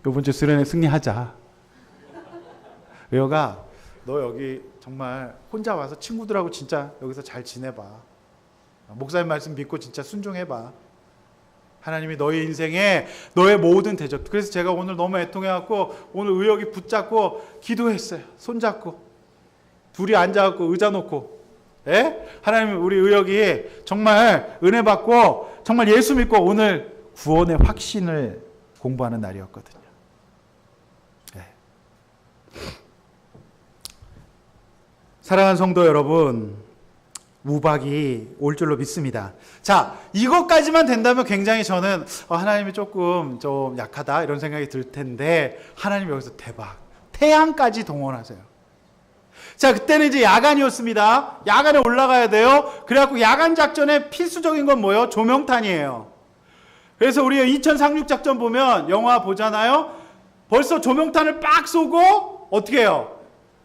A: 이번 주 수련회 승리하자. 의여가 너 여기 정말 혼자 와서 친구들하고 진짜 여기서 잘 지내봐. 목사님 말씀 믿고 진짜 순종해봐. 하나님이 너의 인생에 너의 모든 대적. 그래서 제가 오늘 너무 애통해갖고 오늘 의역이 붙잡고 기도했어요. 손잡고 둘이 앉아갖고 의자 놓고, 하나님 우리 의역이 정말 은혜 받고 정말 예수 믿고 오늘 구원의 확신을 공부하는 날이었거든요. 사랑하는 성도 여러분, 우박이 올 줄로 믿습니다. 자, 이것까지만 된다면 굉장히 저는 하나님이 조금 좀 약하다 이런 생각이 들 텐데, 하나님 여기서 대박, 태양까지 동원하세요. 자, 그때는 이제 야간이었습니다. 야간에 올라가야 돼요. 그래갖고 야간 작전의 필수적인 건 뭐예요? 조명탄이에요. 그래서 우리가 인천 상륙작전 보면 영화 보잖아요. 벌써 조명탄을 빡 쏘고 어떻게 해요?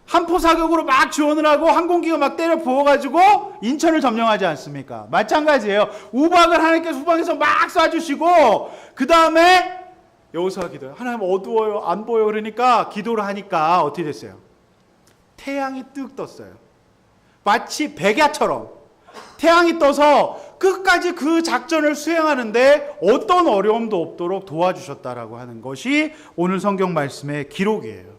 A: 한포 사격으로 막 지원을 하고 항공기가 막 때려 부어가지고 인천을 점령하지 않습니까? 마찬가지예요. 우박을 하나님께서 후방에서 막 쏴주시고 그 다음에 여호수아 기도해요. 하나님 어두워요, 안 보여. 그러니까 기도를 하니까 어떻게 됐어요? 태양이 뜩 떴어요. 마치 백야처럼 태양이 떠서 끝까지 그 작전을 수행하는데 어떤 어려움도 없도록 도와주셨다라고 하는 것이 오늘 성경 말씀의 기록이에요.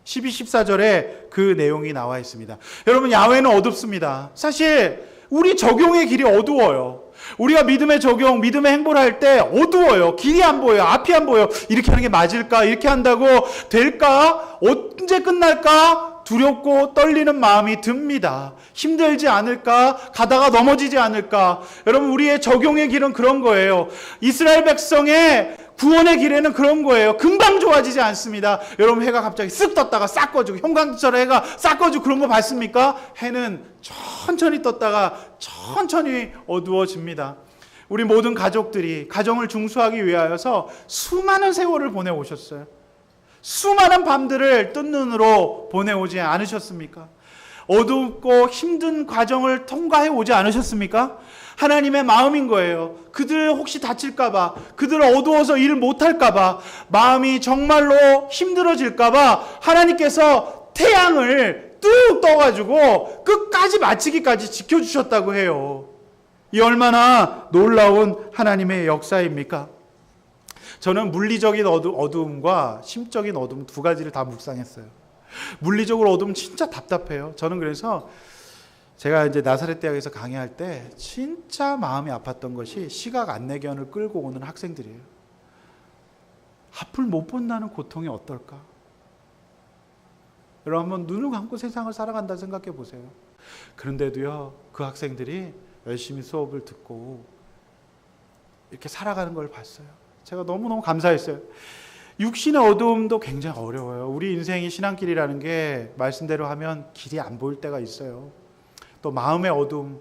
A: 12, 14절에 그 내용이 나와 있습니다. 여러분, 야훼는 어둡습니다. 사실 우리 적용의 길이 어두워요. 우리가 믿음의 적용, 믿음의 행보를 할 때 어두워요. 길이 안 보여요. 앞이 안 보여요. 이렇게 하는 게 맞을까? 이렇게 한다고 될까? 언제 끝날까? 두렵고 떨리는 마음이 듭니다. 힘들지 않을까? 가다가 넘어지지 않을까? 여러분, 우리의 적용의 길은 그런 거예요. 이스라엘 백성의 구원의 길에는 그런 거예요. 금방 좋아지지 않습니다. 여러분, 해가 갑자기 쓱 떴다가 싹 꺼지고, 형광처럼 해가 싹 꺼지고 그런 거 봤습니까? 해는 천천히 떴다가 천천히 어두워집니다. 우리 모든 가족들이 가정을 중수하기 위하여서 수많은 세월을 보내오셨어요. 수많은 밤들을 뜬 눈으로 보내오지 않으셨습니까? 어둡고 힘든 과정을 통과해 오지 않으셨습니까? 하나님의 마음인 거예요. 그들 혹시 다칠까봐, 그들 어두워서 일을 못할까봐, 마음이 정말로 힘들어질까봐 하나님께서 태양을 뚝 떠가지고 끝까지 마치기까지 지켜주셨다고 해요. 이 얼마나 놀라운 하나님의 역사입니까? 저는 물리적인 어두움과 심적인 어두움 두 가지를 다 묵상했어요. 물리적으로 어두움 진짜 답답해요. 저는 그래서 제가 이제 나사렛 대학에서 강의할 때 진짜 마음이 아팠던 것이 시각 안내견을 끌고 오는 학생들이에요. 앞을 못 본다는 고통이 어떨까? 여러분, 한번 눈을 감고 세상을 살아간다 생각해 보세요. 그런데도요, 그 학생들이 열심히 수업을 듣고 이렇게 살아가는 걸 봤어요. 제가 너무너무 감사했어요. 육신의 어두움도 굉장히 어려워요. 우리 인생이 신앙길이라는 게 말씀대로 하면 길이 안 보일 때가 있어요. 또 마음의 어두움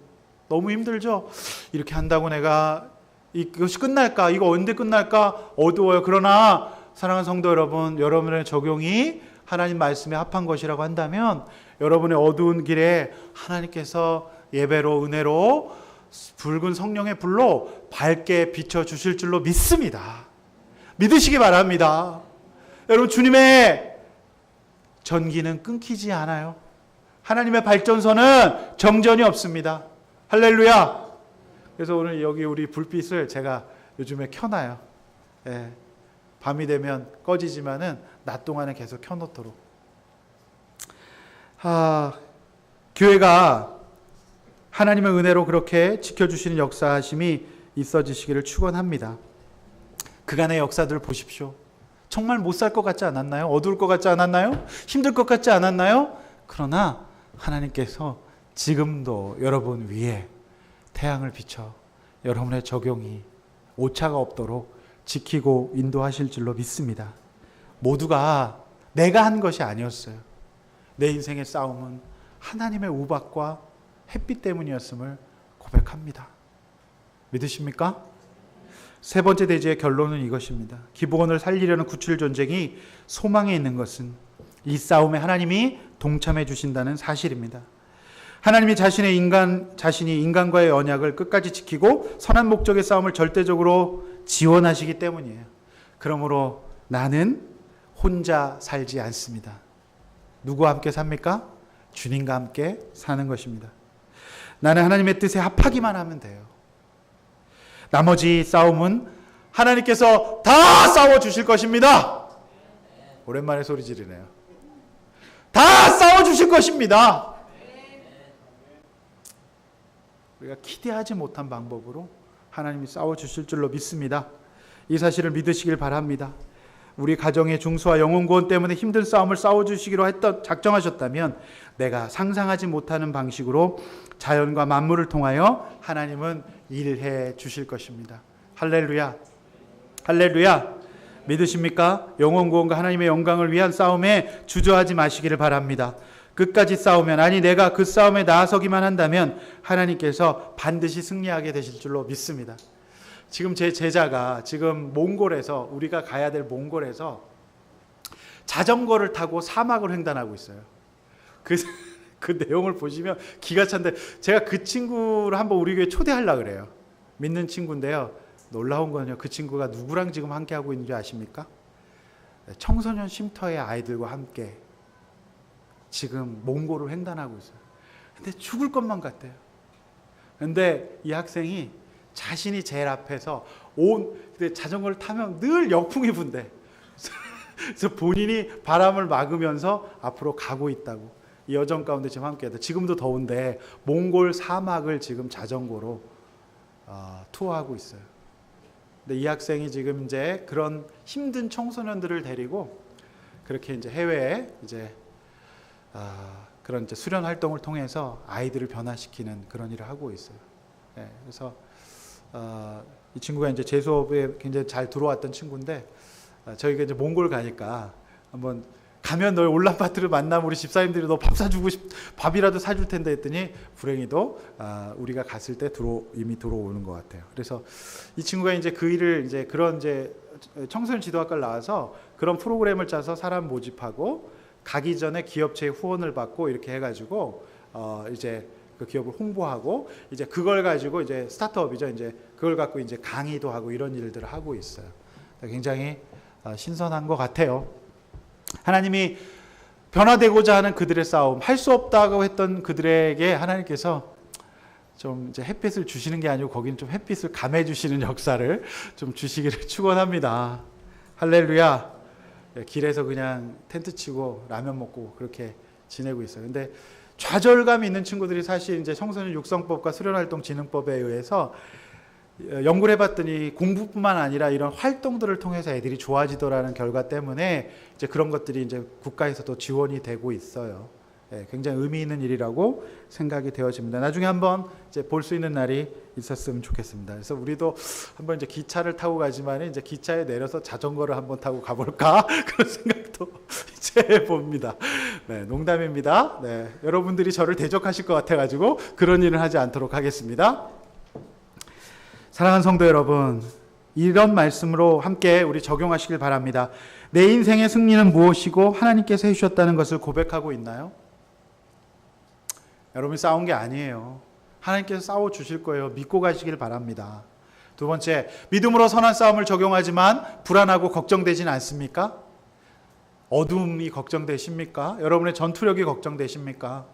A: 너무 힘들죠. 이렇게 한다고 내가 이것이 끝날까? 이거 언제 끝날까? 어두워요. 그러나 사랑하는 성도 여러분, 여러분의 적용이 하나님 말씀에 합한 것이라고 한다면 여러분의 어두운 길에 하나님께서 예배로 은혜로 붉은 성령의 불로 밝게 비춰주실 줄로 믿습니다. 믿으시기 바랍니다. 여러분, 주님의 전기는 끊기지 않아요. 하나님의 발전소는 정전이 없습니다. 할렐루야. 그래서 오늘 여기 우리 불빛을 제가 요즘에 켜놔요. 예, 밤이 되면 꺼지지만은 낮 동안에 계속 켜놓도록. 교회가 하나님의 은혜로 그렇게 지켜주시는 역사하심이 있어지시기를 축원합니다. 그간의 역사들을 보십시오. 정말 못 살 것 같지 않았나요? 어두울 것 같지 않았나요? 힘들 것 같지 않았나요? 그러나 하나님께서 지금도 여러분 위에 태양을 비춰 여러분의 적용이 오차가 없도록 지키고 인도하실 줄로 믿습니다. 모두가 내가 한 것이 아니었어요. 내 인생의 싸움은 하나님의 우박과 햇빛 때문이었음을 고백합니다. 믿으십니까? 세 번째 대지의 결론은 이것입니다. 기브온을 살리려는 구출 전쟁이 소망에 있는 것은 이 싸움에 하나님이 동참해 주신다는 사실입니다. 하나님이 자신이 인간과의 언약을 끝까지 지키고 선한 목적의 싸움을 절대적으로 지원하시기 때문이에요. 그러므로 나는 혼자 살지 않습니다. 누구와 함께 삽니까? 주님과 함께 사는 것입니다. 나는 하나님의 뜻에 합하기만 하면 돼요. 나머지 싸움은 하나님께서 다 싸워주실 것입니다. 오랜만에 소리 지르네요. 다 싸워주실 것입니다. 우리가 기대하지 못한 방법으로 하나님이 싸워주실 줄로 믿습니다. 이 사실을 믿으시길 바랍니다. 우리 가정의 중수와 영혼 구원 때문에 힘든 싸움을 싸워주시기로 작정하셨다면 내가 상상하지 못하는 방식으로 자연과 만물을 통하여 하나님은 일해 주실 것입니다. 할렐루야. 할렐루야. 믿으십니까? 영혼 구원과 하나님의 영광을 위한 싸움에 주저하지 마시기를 바랍니다. 끝까지 싸우면, 아니 내가 그 싸움에 나서기만 한다면 하나님께서 반드시 승리하게 되실 줄로 믿습니다. 지금 제 제자가 지금 몽골에서, 우리가 가야 될 몽골에서 자전거를 타고 사막을 횡단하고 있어요. 그 내용을 보시면 기가 찬데, 제가 그 친구를 한번 우리 교회 초대하려고 그래요. 믿는 친구인데요. 놀라운 건요, 그 친구가 누구랑 지금 함께 하고 있는지 아십니까? 청소년 쉼터의 아이들과 함께 지금 몽골을 횡단하고 있어요. 근데 죽을 것만 같아요. 근데 이 학생이 자신이 제일 앞에서 근데 자전거를 타면 늘 역풍이 분대. 그래서 본인이 바람을 막으면서 앞으로 가고 있다고. 이 여정 가운데 지금 함께해요. 지금도 더운데 몽골 사막을 지금 자전거로 투어하고 있어요. 근데 이 학생이 지금 이제 그런 힘든 청소년들을 데리고 그렇게 이제 해외에 이제 그런 이제 수련 활동을 통해서 아이들을 변화시키는 그런 일을 하고 있어요. 네, 그래서 이 친구가 이제 제 수업에 굉장히 잘 들어왔던 친구인데, 저희가 이제 몽골 가니까 한번 가면 널 울란바토르 만나면 우리 집사님들이 너 밥이라도 사줄 텐데 했더니 불행히도 우리가 갔을 때 이미 들어오는 것 같아요. 그래서 이 친구가 이제 그 일을 이제 그런 이제 청소년 지도학과를 나와서 그런 프로그램을 짜서 사람 모집하고 가기 전에 기업체의 후원을 받고 이렇게 해가지고 이제 그 기업을 홍보하고 이제 그걸 가지고 이제 스타트업이죠. 이제 그걸 갖고 이제 강의도 하고 이런 일들을 하고 있어요. 굉장히 신선한 것 같아요. 하나님이 변화되고자 하는 그들의 싸움, 할 수 없다고 했던 그들에게 하나님께서 좀 이제 햇빛을 주시는 게 아니고 거기는 좀 햇빛을 감해 주시는 역사를 좀 주시기를 축원합니다. 할렐루야. 길에서 그냥 텐트 치고 라면 먹고 그렇게 지내고 있어요. 근데 좌절감이 있는 친구들이 사실 이제 청소년 육성법과 수련활동 진흥법에 의해서 연구를 해봤더니 공부뿐만 아니라 이런 활동들을 통해서 애들이 좋아지더라는 결과 때문에 이제 그런 것들이 이제 국가에서도 지원이 되고 있어요. 굉장히 의미 있는 일이라고 생각이 되어집니다. 나중에 한번 이제 볼 수 있는 날이 있었으면 좋겠습니다. 그래서 우리도 한번 이제 기차를 타고 가지만 이제 기차에 내려서 자전거를 한번 타고 가볼까 그런 생각도 이제 해봅니다. 네, 농담입니다. 네, 여러분들이 저를 대적하실 것 같아가지고 그런 일은 하지 않도록 하겠습니다. 사랑하는 성도 여러분, 이런 말씀으로 함께 우리 적용하시길 바랍니다. 내 인생의 승리는 무엇이고 하나님께서 해주셨다는 것을 고백하고 있나요? 여러분이 싸운 게 아니에요. 하나님께서 싸워주실 거예요. 믿고 가시길 바랍니다. 두 번째, 믿음으로 선한 싸움을 적용하지만 불안하고 걱정되진 않습니까? 어둠이 걱정되십니까? 여러분의 전투력이 걱정되십니까?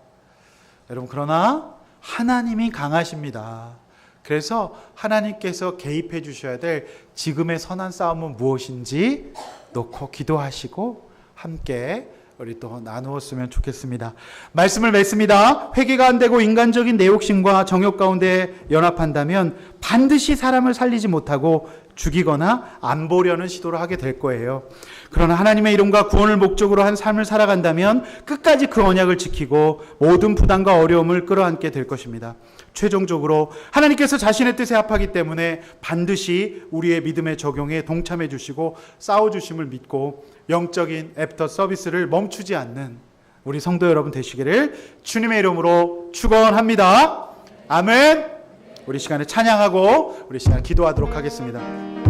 A: 여러분, 그러나 하나님이 강하십니다. 그래서 하나님께서 개입해 주셔야 될 지금의 선한 싸움은 무엇인지 놓고 기도하시고 함께 우리 또 나누었으면 좋겠습니다. 말씀을 맺습니다. 회개가 안 되고 인간적인 내 욕심과 정욕 가운데 연합한다면 반드시 사람을 살리지 못하고 죽이거나 안 보려는 시도를 하게 될 거예요. 그러나 하나님의 이름과 구원을 목적으로 한 삶을 살아간다면 끝까지 그 언약을 지키고 모든 부담과 어려움을 끌어안게 될 것입니다. 최종적으로 하나님께서 자신의 뜻에 합하기 때문에 반드시 우리의 믿음의 적용에 동참해 주시고 싸워 주심을 믿고 영적인 애프터 서비스를 멈추지 않는 우리 성도 여러분 되시기를 주님의 이름으로 축원합니다. 아멘. 우리 시간에 찬양하고 우리 시간에 기도하도록 하겠습니다.